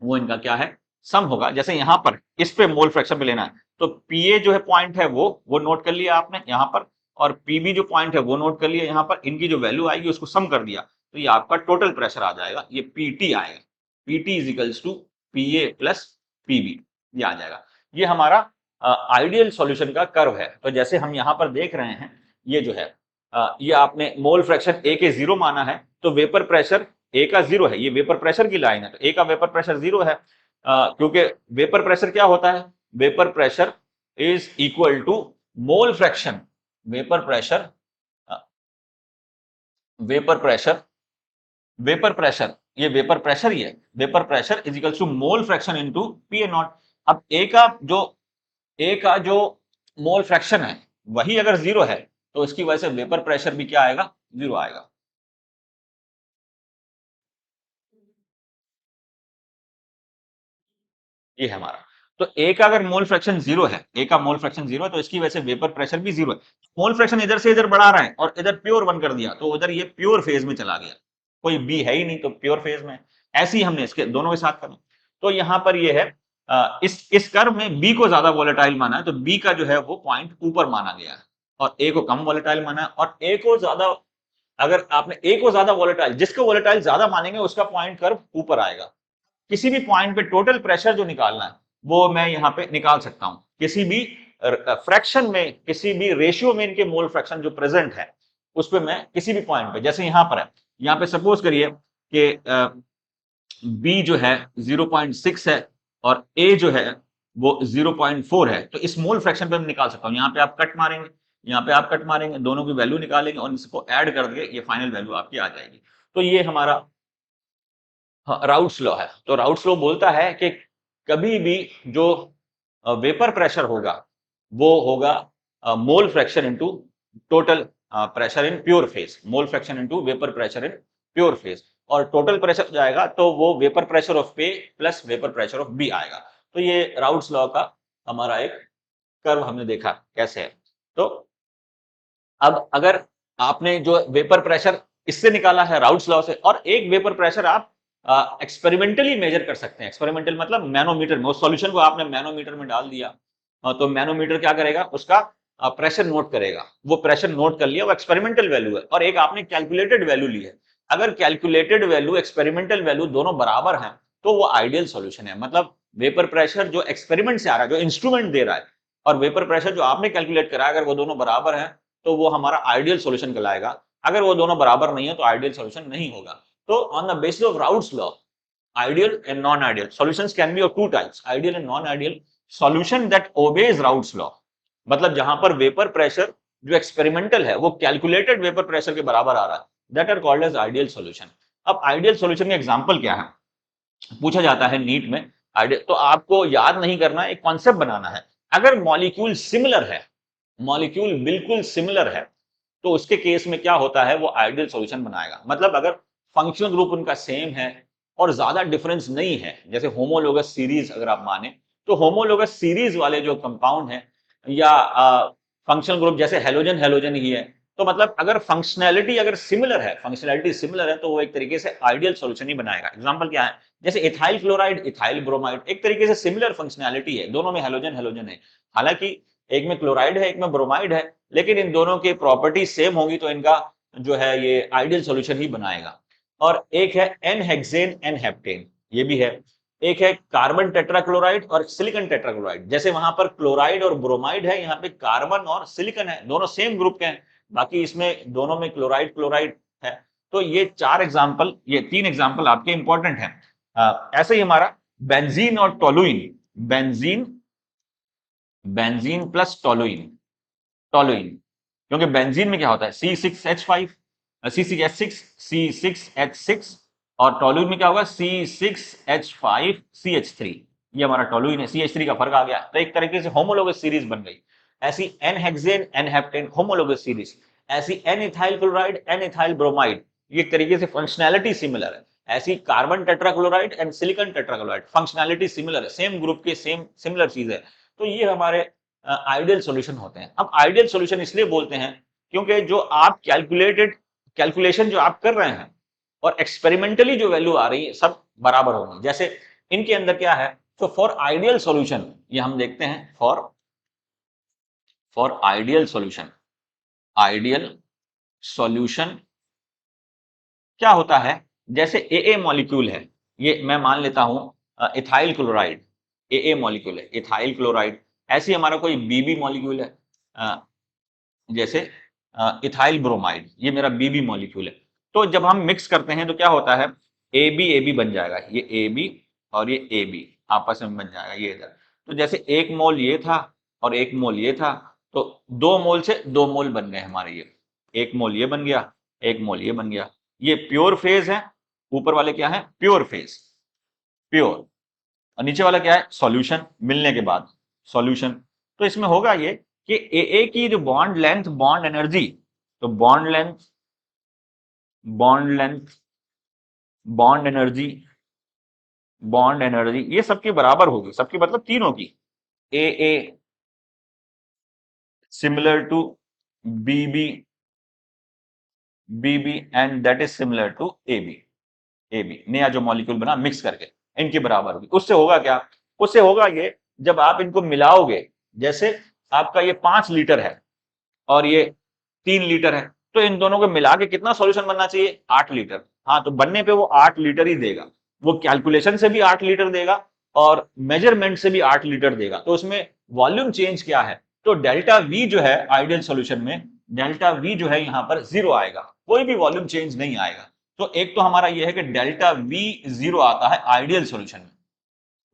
वो इनका क्या है? सम होगा। जैसे यहां पर इस पे मोल फ्रैक्शन पे लेना है तो पीए जो है पॉइंट है वो नोट कर लिया आपने यहां पर, और पीबी जो पॉइंट है वो नोट कर लिया यहां पर, इनकी जो वैल्यू आएगी उसको सम कर दिया तो ये आपका टोटल प्रेशर आ जाएगा, ये पीटी आएगा, PT is equals to PA plus PB, ये आ जाएगा। ये हमारा आइडियल सॉल्यूशन का कर्व है। तो जैसे हम यहां पर देख रहे हैं, ये जो है ये आपने मोल फ्रैक्शन ए के 0 माना है तो वेपर प्रेशर ए का 0 है, ये वेपर प्रेशर की लाइन है तो ए का वेपर प्रेशर 0 है, क्योंकि वेपर प्रेशर क्या होता है? Vapour pressure is equal to mole fraction, vapour pressure, vapour pressure, vapour pressure, ये वेपर प्रेशर ही है, vapour pressure is equal to mole fraction into P A naught. अब ए का जो मोल फ्रैक्शन है वही अगर 0 है तो इसकी वजह से वेपर प्रेशर भी क्या आएगा? 0 आएगा। ये है हमारा। तो ए का अगर मोल फ्रैक्शन 0 है, ए का मोल फ्रैक्शन 0 है तो इसकी वजह से वेपर प्रेशर भी 0 है। मोल फ्रैक्शन इधर से इधर बढ़ा रहा है और इधर प्योर 1 कर दिया तो उधर ये प्योर फेज में चला गया, कोई बी है ही नहीं तो प्योर फेज में। ऐसे ही हमने इसके दोनों के साथ करना। तो यहां पर ये है, इस कर्व में बी को ज्यादा वोलेटाइल माना है तो बी का जो है वो पॉइंट ऊपर माना गया है और ए को कम वोलेटाइल माना है, और ए को ज्यादा, अगर आपने ए को ज्यादा वोलेटाइल, जिसको वोलेटाइल ज्यादा मानेंगे उसका पॉइंट कर्व ऊपर आएगा। किसी भी पॉइंट पे टोटल प्रेशर जो निकालना है वो मैं यहां पे निकाल सकता हूं, किसी भी फ्रैक्शन में, किसी भी रेशियो में इनके मोल फ्रैक्शन जो प्रेजेंट है उस पे मैं किसी भी पॉइंट पे, जैसे यहां पर है, यहां पे सपोज करिए कि बी जो है 0.6 है और ए जो है वो 0.4 है, तो इस मोल फ्रैक्शन पे मैं निकाल सकता हूं। यहां पे आप कट मारेंगे, यहां पे आप कट मारेंगे, दोनों की वैल्यू निकालेंगे और इसको ऐड कर देंगे, ये फाइनल वैल्यू आपकी आ जाएगी। तो ये हमारा राउट्स लॉ है। तो राउट्स लॉ बोलता है कि कभी भी जो वेपर प्रेशर होगा वो होगा mole fraction into total pressure in pure phase, mole fraction into vapour pressure in pure phase, और टोटल प्रेशर जाएगा तो वो vapour pressure of P plus vapour pressure of B आएगा। तो ये राउट्स लॉ का हमारा एक कर्व हमने देखा कैसे है। तो अब अगर आपने जो वेपर प्रेशर इससे निकाला है राउट्स लॉ से, और एक वेपर प्रेशर आप एक्सपेरिमेंटली मेजर कर सकते हैं। एक्सपेरिमेंटल मतलब मैनोमीटर में, उस सॉल्यूशन को आपने मैनोमीटर में डाल दिया, तो मैनोमीटर क्या करेगा, उसका प्रेशर नोट करेगा। वो प्रेशर नोट कर लिया, वो एक्सपेरिमेंटल वैल्यू है, और एक आपने कैलकुलेटेड वैल्यू ली है। अगर कैलकुलेटेड वैल्यू एक्सपेरिमेंटल वैल्यू दोनों बराबर हैं तो वो आइडियल सॉल्यूशन है। मतलब वेपर प्रेशर जो एक्सपेरिमेंट से आ रहा है, जो इंस्ट्रूमेंट दे रहा है, और वेपर प्रेशर जो आपने कैलकुलेट करा है, अगर वो दोनों बराबर हैं तो वो हमारा आइडियल सॉल्यूशन कहलाएगा। अगर वो दोनों बराबर नहीं है तो आइडियल सॉल्यूशन नहीं होगा। तो on the basis of routes law, ideal and non-ideal solutions can be of two types, ideal and non-ideal solution that obeys Raoult's law, मतलब जहां पर वेपर प्रेशर जो एक्सपेरिमेंटल है वो कैलकुलेटेड वेपर प्रेशर के बराबर आ रहा है, that are called as ideal solution. अब आइडियल सॉल्यूशन का एग्जांपल क्या है, पूछा जाता है नीट में। तो आपको याद नहीं करना, एक कॉन्सेप्ट बनाना है। अगर मॉलिक्यूल सिमिलर है, मॉलिक्यूल बिल्कुल सिमिलर है, तो उसके केस में क्या होता है, वो आइडियल सॉल्यूशन बनाएगा। मतलब अगर फंक्शनल ग्रुप उनका सेम है और ज्यादा डिफरेंस नहीं है, जैसे होमोलोगस सीरीज अगर आप माने, तो होमोलोगस सीरीज वाले जो कंपाउंड है, या फंक्शनल ग्रुप जैसे हेलोजन हेलोजन ही है, तो मतलब अगर फंक्शनैलिटी अगर सिमिलर है, फंक्शनैलिटी सिमिलर है, तो वो एक तरीके से आइडियल सॉल्यूशन ही बनाएगा। एग्जांपल क्या है, जैसे इथाइल क्लोराइड इथाइल ब्रोमाइड, एक तरीके से सिमिलर फंक्शनैलिटी है, दोनों में हेलोजन हेलोजन है। हालांकि एक में क्लोराइड है, एक में ब्रोमाइड है, लेकिन इन दोनों की प्रॉपर्टी सेम होगी, तो इनका जो है ये आइडियल सॉल्यूशन ही बनाएगा। और एक है एन हेक्सेन एन हेप्टेन, ये भी है। एक है कार्बन टेट्राक्लोराइड और सिलिकॉन टेट्राक्लोराइड, जैसे वहां पर क्लोराइड और ब्रोमाइड है, यहाँ पे कार्बन और सिलिकॉन है, दोनों सेम ग्रुप के हैं, बाकी इसमें दोनों में क्लोराइड क्लोराइड है। तो ये चार एग्जाम्पल, ये तीन एग्जाम्पल आपके इंपॉर्टेंट हैं। ऐसे ही हमारा बेंजीन और toluene, benzene, benzene plus toluene, toluene, क्योंकि बेंजीन में क्या होता है C6H5, C6H6, C6H6, और टोलुइन में क्या होगा C6H5 CH3, ये हमारा टोलुइन है। CH3 का फर्क आ गया, तो एक तरीके से होमोलोगस सीरीज बन गई। ऐसी n hexane n heptane homologous series, ऐसी n ethyl chloride n ethyl bromide, ये एक तरीके से फंक्शनैलिटी सिमिलर है। ऐसी carbon tetrachloride and silicon tetrachloride, functionality similar है, सेम ग्रुप के सेम सिमिलर चीज है। तो ये हमारे आइडियल सॉल्यूशन होते हैं। अब आइडियल सॉल्यूशन इसलिए बोलते हैं क्योंकि जो आप कैलकुलेशन जो आप कर रहे हैं और एक्सपेरिमेंटली जो वैल्यू आ रही है सब बराबर होंगी। जैसे इनके अंदर क्या है, तो फॉर आइडियल सॉल्यूशन, ये हम देखते हैं, for ideal solution, ideal solution क्या होता है, जैसे ए मॉलिक्यूल है, ये मैं मान लेता हूं इथाइल क्लोराइड, ए मॉलिक्यूल है इथाइल क्लोराइड। ऐसे हमारा कोई बीबी मॉलिक्यूल है, जैसे इथाइल ब्रोमाइड, ये मेरा बीबी मॉलिक्यूल है। तो जब हम मिक्स करते हैं तो क्या होता है, ए बी बन जाएगा, ये ए बी और ये ए बी आपस में बन जाएगा, ये इधर। तो जैसे एक मोल ये था और एक मोल ये था, तो 2 मोल से 2 मोल बन गए हमारे, ये एक मोल ये बन गया, एक मोल ये बन गया। ये प्योर फेज है, ऊपर वाले क्या है प्योर फेज, प्योर, और नीचे वाला क्या है सॉल्यूशन, मिलने के बाद सॉल्यूशन। तो इसमें होगा ये कि ए की जो बॉन्ड लेंथ बॉन्ड एनर्जी, तो bond length bond energy bond energy ये सबकी बराबर होगी, सबकी मतलब तीनों की, A similar to B and that is similar to A B, नया जो मॉलिक्यूल बना मिक्स करके इनकी बराबर होगी। उससे होगा क्या, उससे होगा ये, जब आप इनको मिलाओगे, जैसे आपका ये 5 लीटर है और ये 3 लीटर है, तो इन दोनों को मिला के कितना सॉल्यूशन बनना चाहिए 8 लीटर। हाँ, तो बनने पे वो 8 लीटर ही देगा, वो कैलकुलेशन से भी 8 लीटर देगा और मेजरमेंट से भी 8 लीटर देगा। तो उसमें वॉल्यूम चेंज क्या है, तो डेल्टा वी जो है आइडियल सॉल्यूशन में, डेल्टा वी जो है यहाँ पर 0 आएगा, कोई भी वॉल्यूम चेंज नहीं आएगा। तो एक तो हमारा यह है कि डेल्टा वी 0 आता है आइडियल सॉल्यूशन में,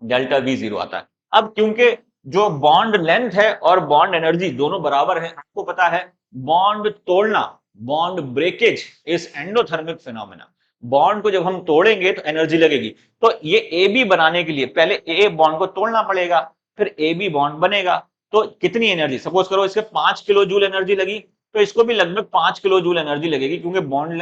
डेल्टा वी 0 आता है। अब क्योंकि जो बॉन्ड लेंथ है और बॉन्ड एनर्जी दोनों बराबर है, आपको पता है बॉन्ड तोड़ना, bond breakage is endothermic phenomena. Bond को जब हम तोड़ेंगे तो एनर्जी लगेगी। तो ये ए बी बनाने के लिए पहले ए बॉन्ड को तोड़ना पड़ेगा, फिर ए बी बॉन्ड बनेगा, तो कितनी एनर्जी, सपोज करो इसके 5 किलो जूल एनर्जी लगी, तो इसको भी लगभग 5 किलो जूल एनर्जी लगेगी, क्योंकि बॉन्ड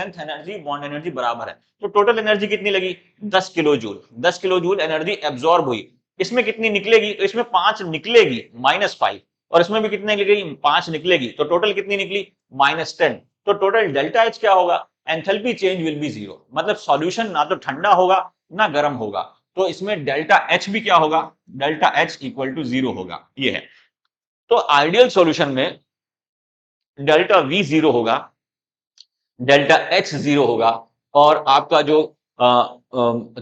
एनर्जी बराबर है। तो टोटल एनर्जी कितनी लगी, 10 kilo joule. 10 kilo joule energy absorb हुई। इसमें कितनी निकलेगी, तो इसमें 5 निकलेगी, -5, और इसमें भी कितने निकलेगी, 5 निकलेगी, तो टोटल कितनी निकली, -10। तो टोटल डेल्टा एच क्या होगा, एंथैल्पी चेंज विल बी 0, मतलब सॉल्यूशन ना तो ठंडा होगा ना गर्म होगा, तो इसमें डेल्टा एच भी क्या होगा, डेल्टा एच इक्वल टू 0 होगा, ये है। तो आइडियल सॉल्यूशन में डेल्टा वी 0 होगा, डेल्टा एच 0 होगा, और आपका जो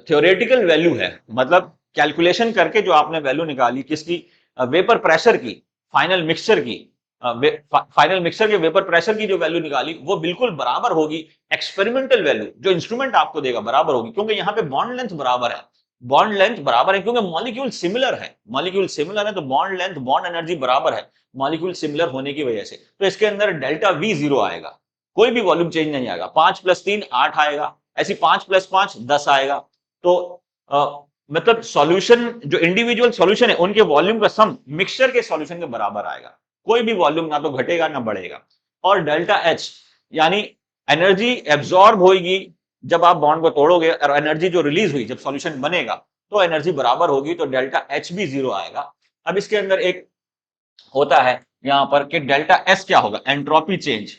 थ्योरेटिकल वैल्यू है, मतलब कैलकुलेशन करके जो आपने वैल्यू निकाली किसकी, वेपर प्रेशर की, फाइनल मिक्सचर की, फाइनल मिक्सचर के वेपर प्रेशर की जो वैल्यू निकाली वो बिल्कुल बराबर होगी एक्सपेरिमेंटल वैल्यू जो इंस्ट्रूमेंट आपको देगा, बराबर होगी, क्योंकि यहाँ पे बॉन्ड लेंथ बराबर है। बॉन्ड लेंथ बराबर है क्योंकि मॉलिक्यूल सिमिलर है, मॉलिक्यूल सिमिलर है तो बॉन्ड लेंथ बॉन्ड एनर्जी बराबर है, मॉलिक्यूल सिमिलर होने की वजह से। तो इसके अंदर डेल्टा वी 0 आएगा, कोई भी वॉल्यूम चेंज नहीं आएगा। 5 + 3 8 आएगा, ऐसी 5 + 5 10 आएगा। तो मतलब सॉल्यूशन जो इंडिविजुअल सॉल्यूशन है उनके वॉल्यूम का सम मिक्सचर के सॉल्यूशन के बराबर आएगा, कोई भी वॉल्यूम ना तो घटेगा ना बढ़ेगा। और डेल्टा एच यानी एनर्जी एब्जॉर्ब होगी जब आप बॉन्ड को तोड़ोगे, और एनर्जी जो रिलीज हुई जब सॉल्यूशन बनेगा तो एनर्जी बराबर होगी, तो डेल्टा एच भी 0 आएगा। अब इसके अंदर एक होता है यहां पर कि डेल्टा एस क्या होगा, एंट्रोपी चेंज।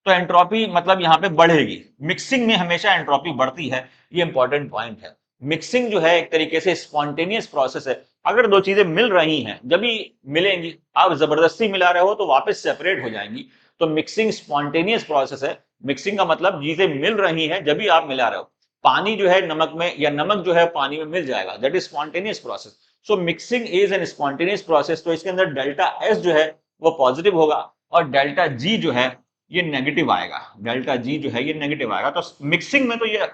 तो एंट्रोपी मतलब यहां पे बढ़ेगी, मिक्सिंग में हमेशा एंट्रोपी बढ़ती है, ये इंपॉर्टेंट पॉइंट है। मिक्सिंग जो है एक तरीके से स्पॉन्टेनियस प्रोसेस है, अगर दो चीजें मिल रही हैं जब भी मिलेंगी, आप जबरदस्ती मिला रहे हो तो वापस सेपरेट हो जाएंगी। तो मिक्सिंग स्पॉन्टेनियस प्रोसेस है, मिक्सिंग का मतलब चीजें मिल रही हैं जब भी आप मिला रहे हो। पानी जो है नमक में, या नमक जो है पानी में मिल जाएगा, that is spontaneous process. So mixing is an spontaneous process. तो इसके अंदर डेल्टा एस जो है वो पॉजिटिव होगा, और डेल्टा जी जो है ये नेगेटिव आएगा, डेल्टा जी जो है ये नेगेटिव आएगा। तो मिक्सिंग में तो ये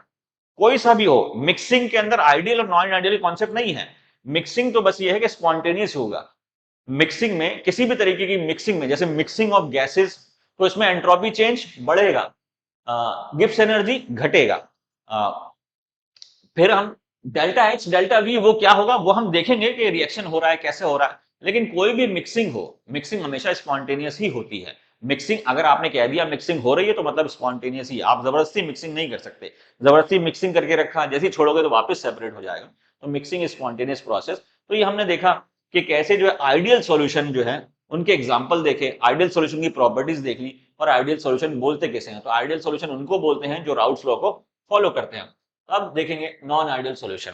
कोई सा भी हो, मिक्सिंग के अंदर आइडियल और नॉन आइडियल कॉन्सेप्ट नहीं है। मिक्सिंग तो बस ये है कि स्पॉन्टेनियस होगा। मिक्सिंग में किसी भी तरीके की मिक्सिंग में, जैसे मिक्सिंग ऑफ गैसेस, तो इसमें एंट्रोपी चेंज बढ़ेगा, गिब्स एनर्जी घटेगा। फिर हम डेल्टा एच डेल्टा वी वो क्या होगा वो हम देखेंगे कि रिएक्शन हो रहा है कैसे हो रहा है। लेकिन कोई भी मिक्सिंग हो, मिक्सिंग हमेशा स्पॉन्टेनियस ही होती है। मिक्सिंग अगर आपने कह दिया मिक्सिंग हो रही है तो मतलब स्पॉन्टेनियस ही, आप जबरदस्ती मिक्सिंग नहीं कर सकते। जबरदस्ती मिक्सिंग करके रखा, जैसे ही छोड़ोगे तो वापस सेपरेट हो जाएगा। तो मिक्सिंग स्पॉन्टेनियस प्रोसेस। तो ये हमने देखा कि कैसे जो है आइडियल सॉल्यूशन जो है उनके एग्जाम्पल देखे, आइडियल सॉल्यूशन की प्रॉपर्टीज देख ली, और आइडियल सॉल्यूशन बोलते कैसे हैं। तो आइडियल सॉल्यूशन उनको बोलते हैं जो राउट्स लॉ को फॉलो करते हैं। अब देखेंगे नॉन आइडियल सॉल्यूशन।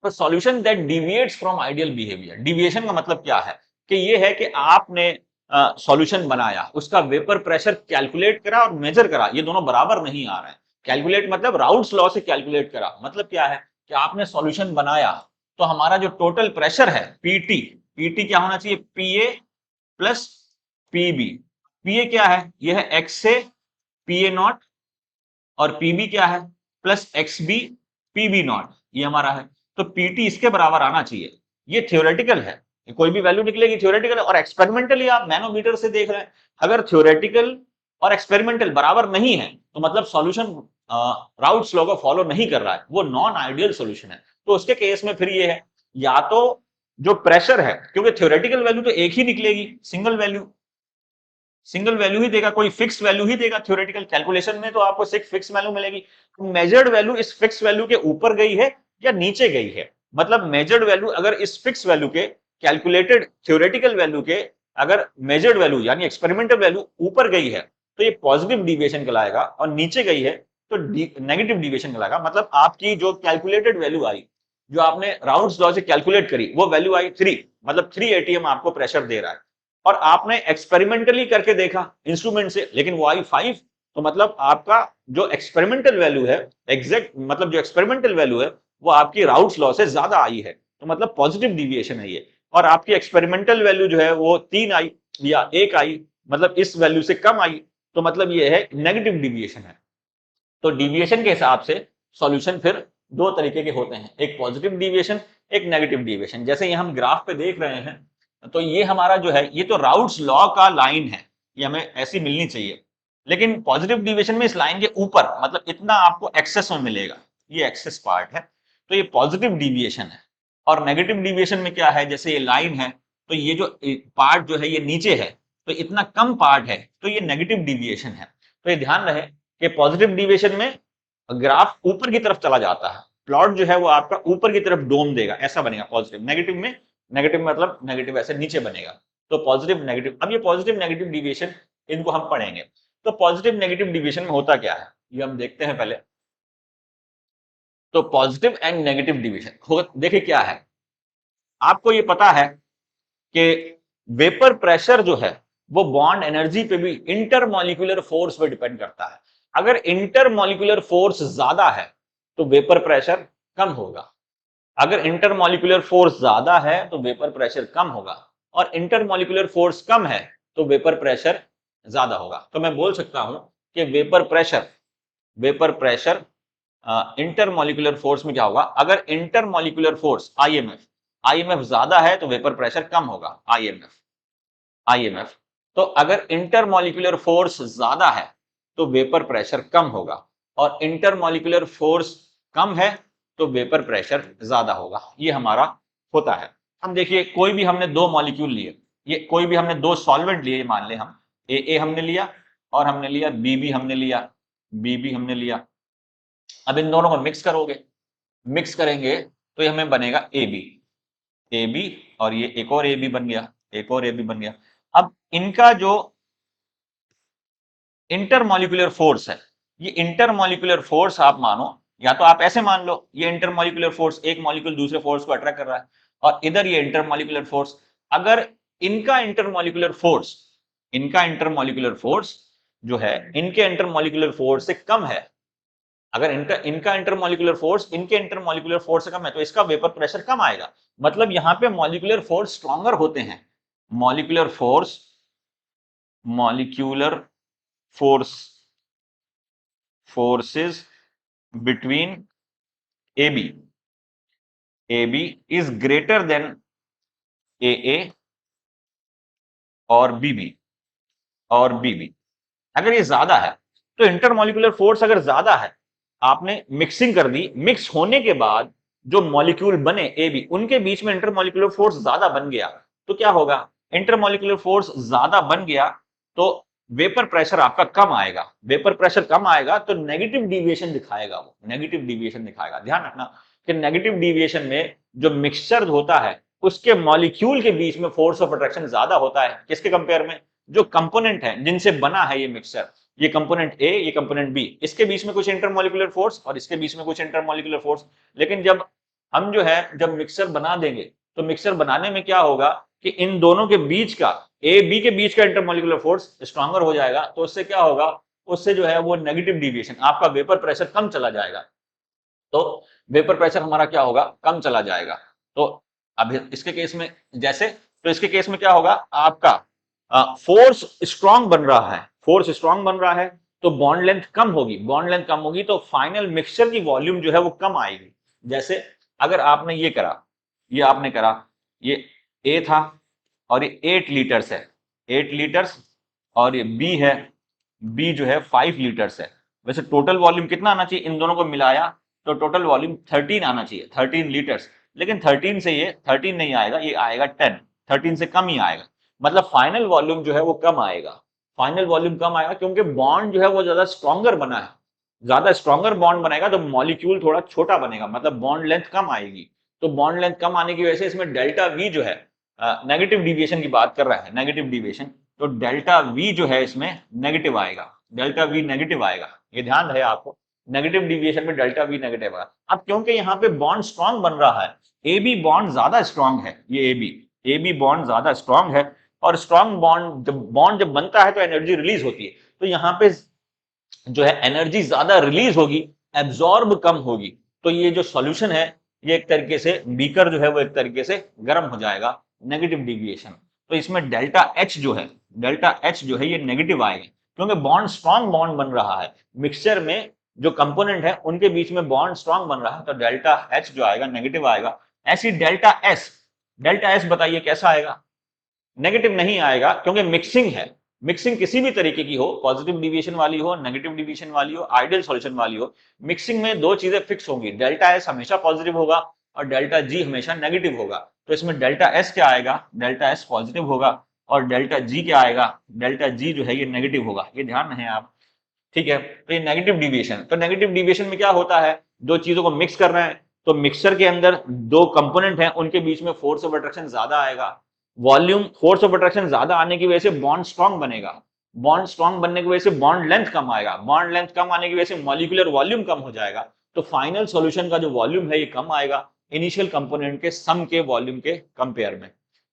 तो solution that deviates from ideal behaviour. Deviation का मतलब क्या है कि ये है कि आपने सॉल्यूशन बनाया, उसका वेपर प्रेशर कैलकुलेट करा और मेजर करा, ये दोनों बराबर नहीं आ रहे हैं। कैलकुलेट मतलब राउट्स लॉ से कैलकुलेट करा, मतलब क्या है कि आपने सॉल्यूशन बनाया तो हमारा जो टोटल प्रेशर है पीटी, पीटी क्या होना चाहिए, पीए प्लस पीबी। पीए क्या है, यह है एक्स से पीए नॉट, और पीबी क्या है, plus X B PB naught, ये हमारा है। तो पीटी इसके बराबर आना चाहिए। ये थ्योरेटिकल है, कोई भी वैल्यू निकलेगी थ्योरेटिकल है, और एक्सपेरिमेंटली आप नैनोमीटर से देख रहे हैं। अगर थ्योरेटिकल और एक्सपेरिमेंटल बराबर नहीं है तो मतलब सॉल्यूशन राउट्स लॉ को फॉलो नहीं कर रहा है, वो नॉन आइडियल सॉल्यूशन है। तो उसके केस में फिर ये है, या तो जो प्रेशर है, क्योंकि थ्योरेटिकल वैल्यू तो एक ही निकलेगी, सिंगल वैल्यू, सिंगल वैल्यू ही देगा, कोई फिक्स वैल्यू ही देगा। थ्योरेटिकल कैलकुलेशन में तो आपको सिर्फ फिक्स वैल्यू मिलेगी। मेजर्ड वैल्यू इस फिक्स वैल्यू के ऊपर गई है या नीचे गई है, मतलब मेजर्ड वैल्यू अगर इस फिक्स वैल्यू के कैलकुलेटेड थ्योरेटिकल वैल्यू के अगर मेजर्ड वैल्यू यानी एक्सपेरिमेंटल वैल्यू ऊपर गई है तो ये पॉजिटिव डिविएशन कहलाएगा, और नीचे गई है तो नेगेटिव डिविएशन कहलाएगा। मतलब आपकी जो कैलकुलेटेड वैल्यू आई, जो आपने राउट्स लॉ से कैलकुलेट करी, वो वैल्यू आई 3, मतलब 3 एटीएम आपको प्रेशर दे रहा है, और आपने एक्सपेरिमेंटली करके देखा इंस्ट्रूमेंट से, लेकिन वो आई 5। तो मतलब आपका जो एक्सपेरिमेंटल वैल्यू है, एग्जैक्ट मतलब जो एक्सपेरिमेंटल वैल्यू है वो आपकी राउट्स लॉ से ज्यादा आई है, तो मतलब पॉजिटिव डिविएशन है ये। और आपकी एक्सपेरिमेंटल वैल्यू जो है वो 3 आई या 1 आई, मतलब इस वैल्यू से कम आई, तो मतलब ये है नेगेटिव डिविएशन है। तो डिविएशन के हिसाब से सॉल्यूशन फिर दो तरीके के होते हैं, एक पॉजिटिव डिविएशन, एक नेगेटिव डिविएशन। जैसे ये हम ग्राफ पे देख रहे हैं, तो ये हमारा जो है ये तो राउट्स लॉ का लाइन है, ये हमें ऐसी मिलनी चाहिए। लेकिन पॉजिटिव डिविएशन में इस लाइन के ऊपर मतलब इतना आपको एक्सेस में मिलेगा, ये एक्सेस पार्ट है, तो ये पॉजिटिव डिविएशन है। और नेगेटिव डिविएशन में क्या है, जैसे ये लाइन है तो ये जो पार्ट जो है ये नीचे है, तो इतना कम पार्ट है, तो ये नेगेटिव डिविएशन है। तो ये ध्यान रहे कि पॉजिटिव डिविएशन में ग्राफ ऊपर की तरफ चला जाता है, प्लॉट जो है वो आपका ऊपर की तरफ डोम देगा, ऐसा बनेगा पॉजिटिव। नेगेटिव में, नेगेटिव मतलब नेगेटिव ऐसे नीचे बनेगा। तो पॉजिटिव नेगेटिव, अब ये पॉजिटिव नेगेटिव डिविएशन इनको हम पढ़ेंगे। तो पॉजिटिव नेगेटिव डिविएशन में होता क्या है ये हम देखते हैं पहले। तो पॉजिटिव एंड नेगेटिव डिविएशन देखिए क्या है, आपको ये पता है कि वेपर प्रेशर जो है वो बॉन्ड एनर्जी पे भी इंटरमॉलिक्यूलर फोर्स पे डिपेंड करता है। अगर इंटरमॉलिक्यूलर फोर्स ज्यादा है तो वेपर प्रेशर कम होगा, अगर इंटरमॉलिक्यूलर फोर्स ज्यादा है तो वेपर प्रेशर कम होगा, और इंटरमॉलिक्यूलर फोर्स कम है तो वेपर प्रेशर ज्यादा होगा। तो मैं बोल सकता हूं कि वेपर प्रेशर इंटरमॉलिक्यूलर फोर्स में क्या होगा, अगर इंटरमॉलिक्यूलर फोर्स आईएमएफ ज्यादा है तो वेपर प्रेशर कम होगा, आईएमएफ। तो अगर इंटरमॉलिक्यूलर फोर्स ज्यादा है तो वेपर प्रेशर कम होगा, और इंटरमॉलिक्यूलर फोर्स कम है तो वेपर प्रेशर ज्यादा होगा। ये हमारा होता है। हम देखिए कोई भी हमने दो मॉलिक्यूल लिए, ये कोई भी हमने दो सॉल्वेंट लिए, मान ले हम ए हमने लिया और हमने लिया बी हमने लिया। अब इन दोनों को मिक्स करोगे, मिक्स करेंगे तो ये हमें बनेगा ए बी, और ये एक और ए बी बन गया, अब इनका जो इंटरमॉलिक्यूलर फोर्स है, ये इंटरमॉलिक्यूलर फोर्स आप मानो, या तो आप ऐसे मान लो ये इंटरमॉलिक्यूलर फोर्स, एक मॉलिक्यूल दूसरे फोर्स को अट्रैक्ट कर रहा है, और इधर ये इंटरमॉलिक्यूलर फोर्स। अगर इनका इंटरमॉलिक्यूलर फोर्स जो है इनके इंटरमॉलिक्यूलर फोर्स से कम है, अगर इनका इंटरमॉलिक्यूलर फोर्स इनके इंटरमॉलिक्यूलर फोर्स से कम है, तो इसका वेपर प्रेशर कम आएगा। मतलब यहां पे मॉलिक्यूलर फोर्स स्ट्रॉन्गर होते हैं, molecular forces between AB is greater than AA और BB। अगर ये ज्यादा है तो इंटरमॉलिक्यूलर फोर्स अगर ज्यादा है, आपने मिक्सिंग कर दी, मिक्स होने के बाद जो मॉलिक्यूल बने AB, उनके बीच में इंटरमॉलिक्यूलर फोर्स ज्यादा बन गया, तो क्या होगा, इंटरमॉलिक्यूलर फोर्स ज्यादा बन गया तो वेपर प्रेशर आपका कम आएगा। वेपर प्रेशर कम आएगा तो नेगेटिव डिविएशन दिखाएगा, वो नेगेटिव डिविएशन दिखाएगा। ध्यान रखना कि नेगेटिव डिविएशन में जो मिक्सचर होता है उसके मॉलिक्यूल के बीच में फोर्स ऑफ अट्रैक्शन ज्यादा होता है, किसके कंपेयर में, जो कंपोनेंट है जिनसे बना है ये मिक्सचर, ये कंपोनेंट ए, ये कंपोनेंट बी, इसके बीच में कुछ इंटरमॉलिक्यूलर फोर्स और इसके बीच में कुछ इंटरमॉलिक्यूलर फोर्स। लेकिन जब हम जो है जब मिक्सचर बना देंगे तो मिक्सचर बनाने में क्या होगा कि इन दोनों के बीच का, ए बी के बीच का इंटरमॉलिक्यूलर फोर्स स्ट्रॉन्गर हो जाएगा, तो उससे क्या होगा, उससे जो है वो नेगेटिव डिविएशन, आपका वेपर प्रेशर कम चला जाएगा। तो वेपर प्रेशर हमारा क्या होगा, कम चला जाएगा। तो अब इसके केस में जैसे, तो इसके केस में क्या होगा, आपका फोर्स स्ट्रांग बन रहा है, तो बॉन्ड लेंथ कम होगी, तो फाइनल मिक्सचर की वॉल्यूम जो है वो कम आएगी। जैसे अगर आपने ये करा, ये ए था और ये 8 लीटर्स है, 8 लीटर्स, और ये बी है, बी जो है 5 लीटर्स है। वैसे टोटल वॉल्यूम कितना आना चाहिए, इन दोनों को मिलाया तो टोटल वॉल्यूम 13 आना चाहिए, 13 लीटर्स। लेकिन 13 से ये 13 नहीं आएगा, ये आएगा 10, 13 से कम ही आएगा। मतलब फाइनल वॉल्यूम जो है वो कम आएगा, क्योंकि बॉन्ड जो है वो ज्यादा स्ट्रॉन्गर बना है, ज्यादा स्ट्रॉन्गर बॉन्ड बनेगा तो मॉलिक्यूल थोड़ा छोटा बनेगा, मतलब बॉन्ड लेंथ कम आएगी। तो बॉन्ड लेंथ कम आने की वजह से इसमें डेल्टा वी जो है, नेगेटिव डिविएशन की बात कर रहा है, नेगेटिव डिविएशन, तो डेल्टा वी जो है इसमें नेगेटिव आएगा, डेल्टा वी नेगेटिव आएगा। ये ध्यान रहे आपको, नेगेटिव डिविएशन में डेल्टा वी नेगेटिव आएगा। अब क्योंकि यहाँ पे बॉन्ड स्ट्रॉन्ग बन रहा है, ए बी बॉन्ड ज्यादा स्ट्रॉन्ग है, ये ए बी बॉन्ड ज्यादा स्ट्रॉन्ग है, और स्ट्रॉन्ग बॉन्ड जब बनता है तो एनर्जी रिलीज होती है, तो यहाँ पे जो है एनर्जी ज्यादा रिलीज होगी, एब्जॉर्ब कम होगी। तो ये जो सॉल्यूशन है, ये एक तरीके से बीकर जो है वो एक तरीके से गर्म हो जाएगा, नेगेटिव डिविएशन। तो इसमें डेल्टा एच जो है ये नेगेटिव आएगा, क्योंकि बॉन्ड स्ट्रॉन्ग बॉन्ड बन रहा है, मिक्सचर में जो कंपोनेंट है उनके बीच में बॉन्ड स्ट्रॉन्ग बन रहा है, तो डेल्टा एच जो आएगा नेगेटिव आएगा। ऐसी डेल्टा एस बताइए कैसा आएगा, नेगेटिव नहीं आएगा, क्योंकि मिक्सिंग है। मिक्सिंग किसी भी तरीके की हो, पॉजिटिव डिविएशन वाली हो, नेगेटिव डिविएशन वाली हो, आइडियल सॉल्यूशन वाली हो, मिक्सिंग में दो चीजें फिक्स होंगी, डेल्टा एस हमेशा पॉजिटिव होगा और डेल्टा जी हमेशा नेगेटिव होगा। तो इसमें डेल्टा एस क्या आएगा, डेल्टा एस पॉजिटिव होगा और डेल्टा जी क्या आएगा, डेल्टा जी जो है ये नेगेटिव होगा। ये ध्यान रहे आप, ठीक है। तो ये नेगेटिव डिविएशन, तो नेगेटिव डिविएशन में क्या होता है, दो चीजों को मिक्स कर रहे हैं तो मिक्सचर के अंदर दो कंपोनेंट हैं, उनके बीच में फोर्स ऑफ अट्रैक्शन ज्यादा आएगा। वॉल्यूम, फोर्स ऑफ अट्रैक्शन ज्यादा आने की वजह से बॉन्ड स्ट्रांग बनेगा, बॉन्ड स्ट्रांग बनने की वजह से बॉन्ड लेंथ कम आएगा, बॉन्ड लेंथ कम आने की वजह से मॉलिक्यूलर वॉल्यूम कम हो जाएगा। तो फाइनल सॉल्यूशन का जो वॉल्यूम है ये कम आएगा इनिशियल कंपोनेंट के सम के वॉल्यूम के कंपेयर में।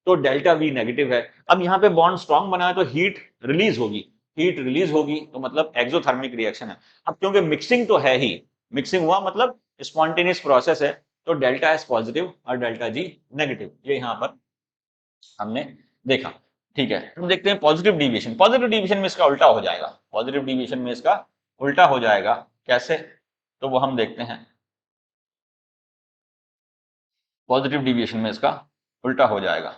तो डेल्टा वी नेगेटिव है। अब यहाँ पे बॉन्ड स्ट्रांग बना है तो हीट रिलीज होगी, हीट रिलीज होगी तो मतलब एक्सोथर्मिक रिएक्शन है। अब क्योंकि मिक्सिंग तो है ही, मिक्सिंग हुआ मतलब स्पॉन्टेनियस प्रोसेस है, तो डेल्टा एस पॉजिटिव और डेल्टा जी नेगेटिव, ये यहाँ पर हमने देखा, ठीक है। हम देखते हैं पॉजिटिव डिविएशन। पॉजिटिव डिविएशन में इसका उल्टा हो जाएगा, पॉजिटिव डिविएशन में इसका उल्टा हो जाएगा, कैसे, तो वो हम देखते हैं। पॉजिटिव डिविएशन में इसका उल्टा हो जाएगा,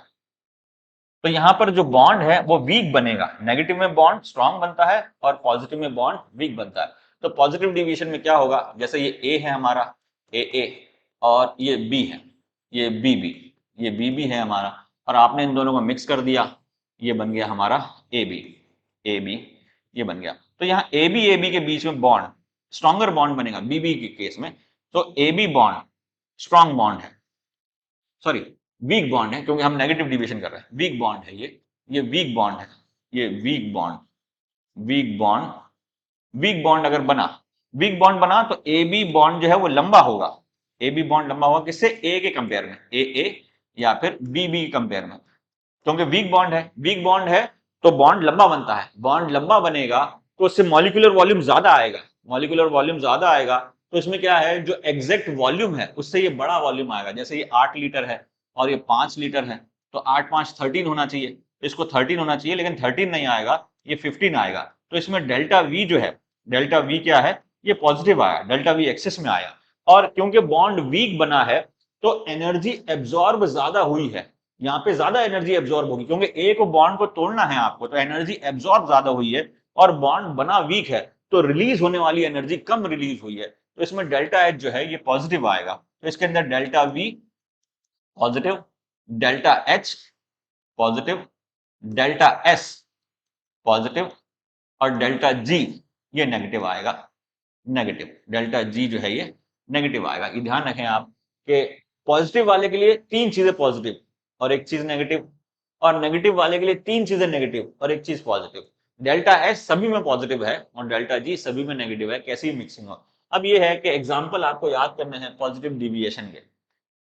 तो यहां पर जो बॉन्ड है वो वीक बनेगा, नेगेटिव में बॉन्ड स्ट्रांग बनता है और पॉजिटिव में बॉन्ड वीक बनता है। तो पॉजिटिव डिविएशन में क्या होगा, जैसे ये ए है हमारा, ए और ये बी है, ये बी, ये बी है हमारा, और आपने इन दोनों को मिक्स कर दिया, ये बन गया हमारा ए बी, ये बन गया। तो यहाँ ए बी के बीच में बॉन्ड, स्ट्रॉन्गर बॉन्ड बनेगा बीबी के केस में, तो A B bond strong bond है, सॉरी वीक बॉन्ड है, क्योंकि हम नेगेटिव डिविएशन कर रहे हैं, वीक बॉन्ड है ये वीक बॉन्ड है, ये weak bond, weak bond, weak bond अगर बना, वीक बॉन्ड बना तो ए बी बॉन्ड जो है वो लंबा होगा, ए बी बॉन्ड लंबा होगा किससे, ए के कंपेयर में, ए या फिर बी के कंपेयर में, क्योंकि वीक बॉन्ड है, वीक बॉन्ड है तो बॉन्ड लंबा बनता है, बॉन्ड लंबा बनेगा तो उससे मॉलिक्यूलर वॉल्यूम ज्यादा आएगा, मॉलिक्यूलर वॉल्यूम ज्यादा आएगा तो इसमें क्या है, जो एग्जैक्ट वॉल्यूम है उससे ये बड़ा वॉल्यूम आएगा। जैसे ये 8 लीटर है और ये 5 लीटर है, तो 8 5 13 होना चाहिए, इसको 13 होना चाहिए, लेकिन 13 नहीं आएगा, ये 15 आएगा। तो इसमें डेल्टा वी जो है, डेल्टा वी क्या है, ये पॉजिटिव आया, डेल्टा वी एक्सेस में आया, और क्योंकि बॉन्ड वीक बना है तो एनर्जी एब्जॉर्ब ज्यादा हुई है, यहाँ पे ज्यादा एनर्जी एब्जॉर्ब होगी, क्योंकि ए को बॉन्ड को तोड़ना है आपको, तो एनर्जी एब्जॉर्ब ज्यादा हुई है, और बॉन्ड बना वीक है तो रिलीज होने वाली एनर्जी कम रिलीज हुई है, तो इसमें डेल्टा एच जो है ये पॉजिटिव आएगा। तो इसके अंदर delta V positive, delta H positive, delta S positive और डेल्टा जी ये नेगेटिव आएगा, नेगेटिव, डेल्टा जी जो है ये नेगेटिव आएगा। ये ध्यान रखें आप कि पॉजिटिव वाले के लिए 3 चीजें पॉजिटिव और एक चीज नेगेटिव, और नेगेटिव वाले के लिए 3 चीजें नेगेटिव और एक चीज पॉजिटिव। डेल्टा एस सभी में पॉजिटिव है और डेल्टा जी सभी में नेगेटिव है, कैसी मिक्सिंग हो। अब ये है कि एग्जाम्पल आपको याद करने हैं पॉजिटिव डिविएशन के,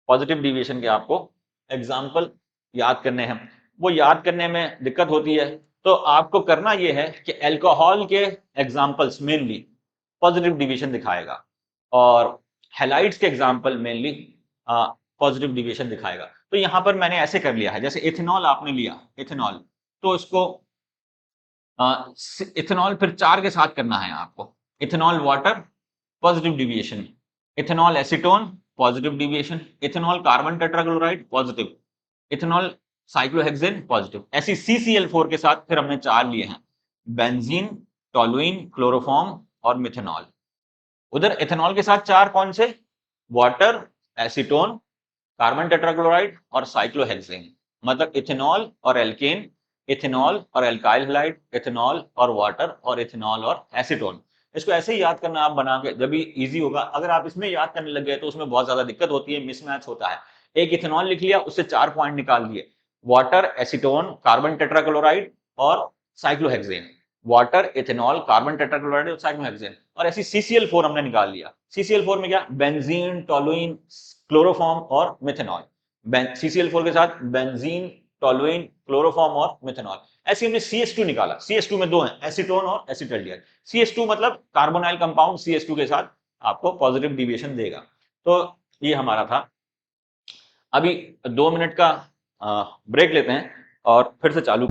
पॉजिटिव डिविएशन के आपको एग्जाम्पल याद करने हैं। वो याद करने में दिक्कत होती है, तो आपको करना यह है कि अल्कोहल के एग्जाम्पल्स मेनली पॉजिटिव डिविएशन दिखाएगा और हैलाइड्स के एग्जाम्पल मेनली पॉजिटिव डिविएशन दिखाएगा। तो यहां पर मैंने ऐसे कर लिया है, जैसे इथेनॉल आपने लिया, इथेनॉल, तो इसको इथेनॉल फिर 4 के साथ करना है आपको, ethanol water positive deviation, ethanol acetone positive deviation, ethanol carbon tetrachloride positive, ethanol cyclohexane positive, ऐसी CCl4 के साथ फिर हमने 4 लिए हैं, बेंजीन, टोलुइन, क्लोरोफॉर्म और मिथेनॉल। उधर इथेनॉल के साथ 4 कौन से, वाटर, एसीटोन, कार्बन टेट्राक्लोराइड और साइक्लोहेक्सेन, मतलब इथेनॉल और एल्केन, इथेनॉल और एल्काइल हैलाइड, इथेनॉल और वाटर और इथेनॉल और एसीटोन। इसको ऐसे ही याद करना आप बना के, जब भी इजी होगा। अगर आप इसमें याद करने लग गए तो उसमें बहुत ज्यादा दिक्कत होती है, मिसमैच होता है। एक इथेनॉल लिख लिया, उससे 4 पॉइंट निकाल दिए, वाटर, एसीटोन, कार्बन टेट्राक्लोराइड और cyclohexane, water, ethanol, carbon tetrachloride और साइक्लोहेक्सेन, और ऐसी CCl4 हमने निकाल लिया। CCl4 में क्या, बेंजीन, टोलुइन, क्लोरोफॉर्म और मिथेनॉल, CCl4 के साथ बेंजीन, टोलुइन, क्लोरोफॉर्म और मिथेनॉल। ऐसे हमने CH2 निकाला, CH2 में 2 हैं, एसीटोन और एसिटाल्डिहाइड। CH2 मतलब कार्बोनाइल कंपाउंड CH2 के साथ आपको पॉजिटिव डिविएशन देगा। तो ये हमारा था। अभी 2 मिनट का ब्रेक लेते हैं और फिर से चालू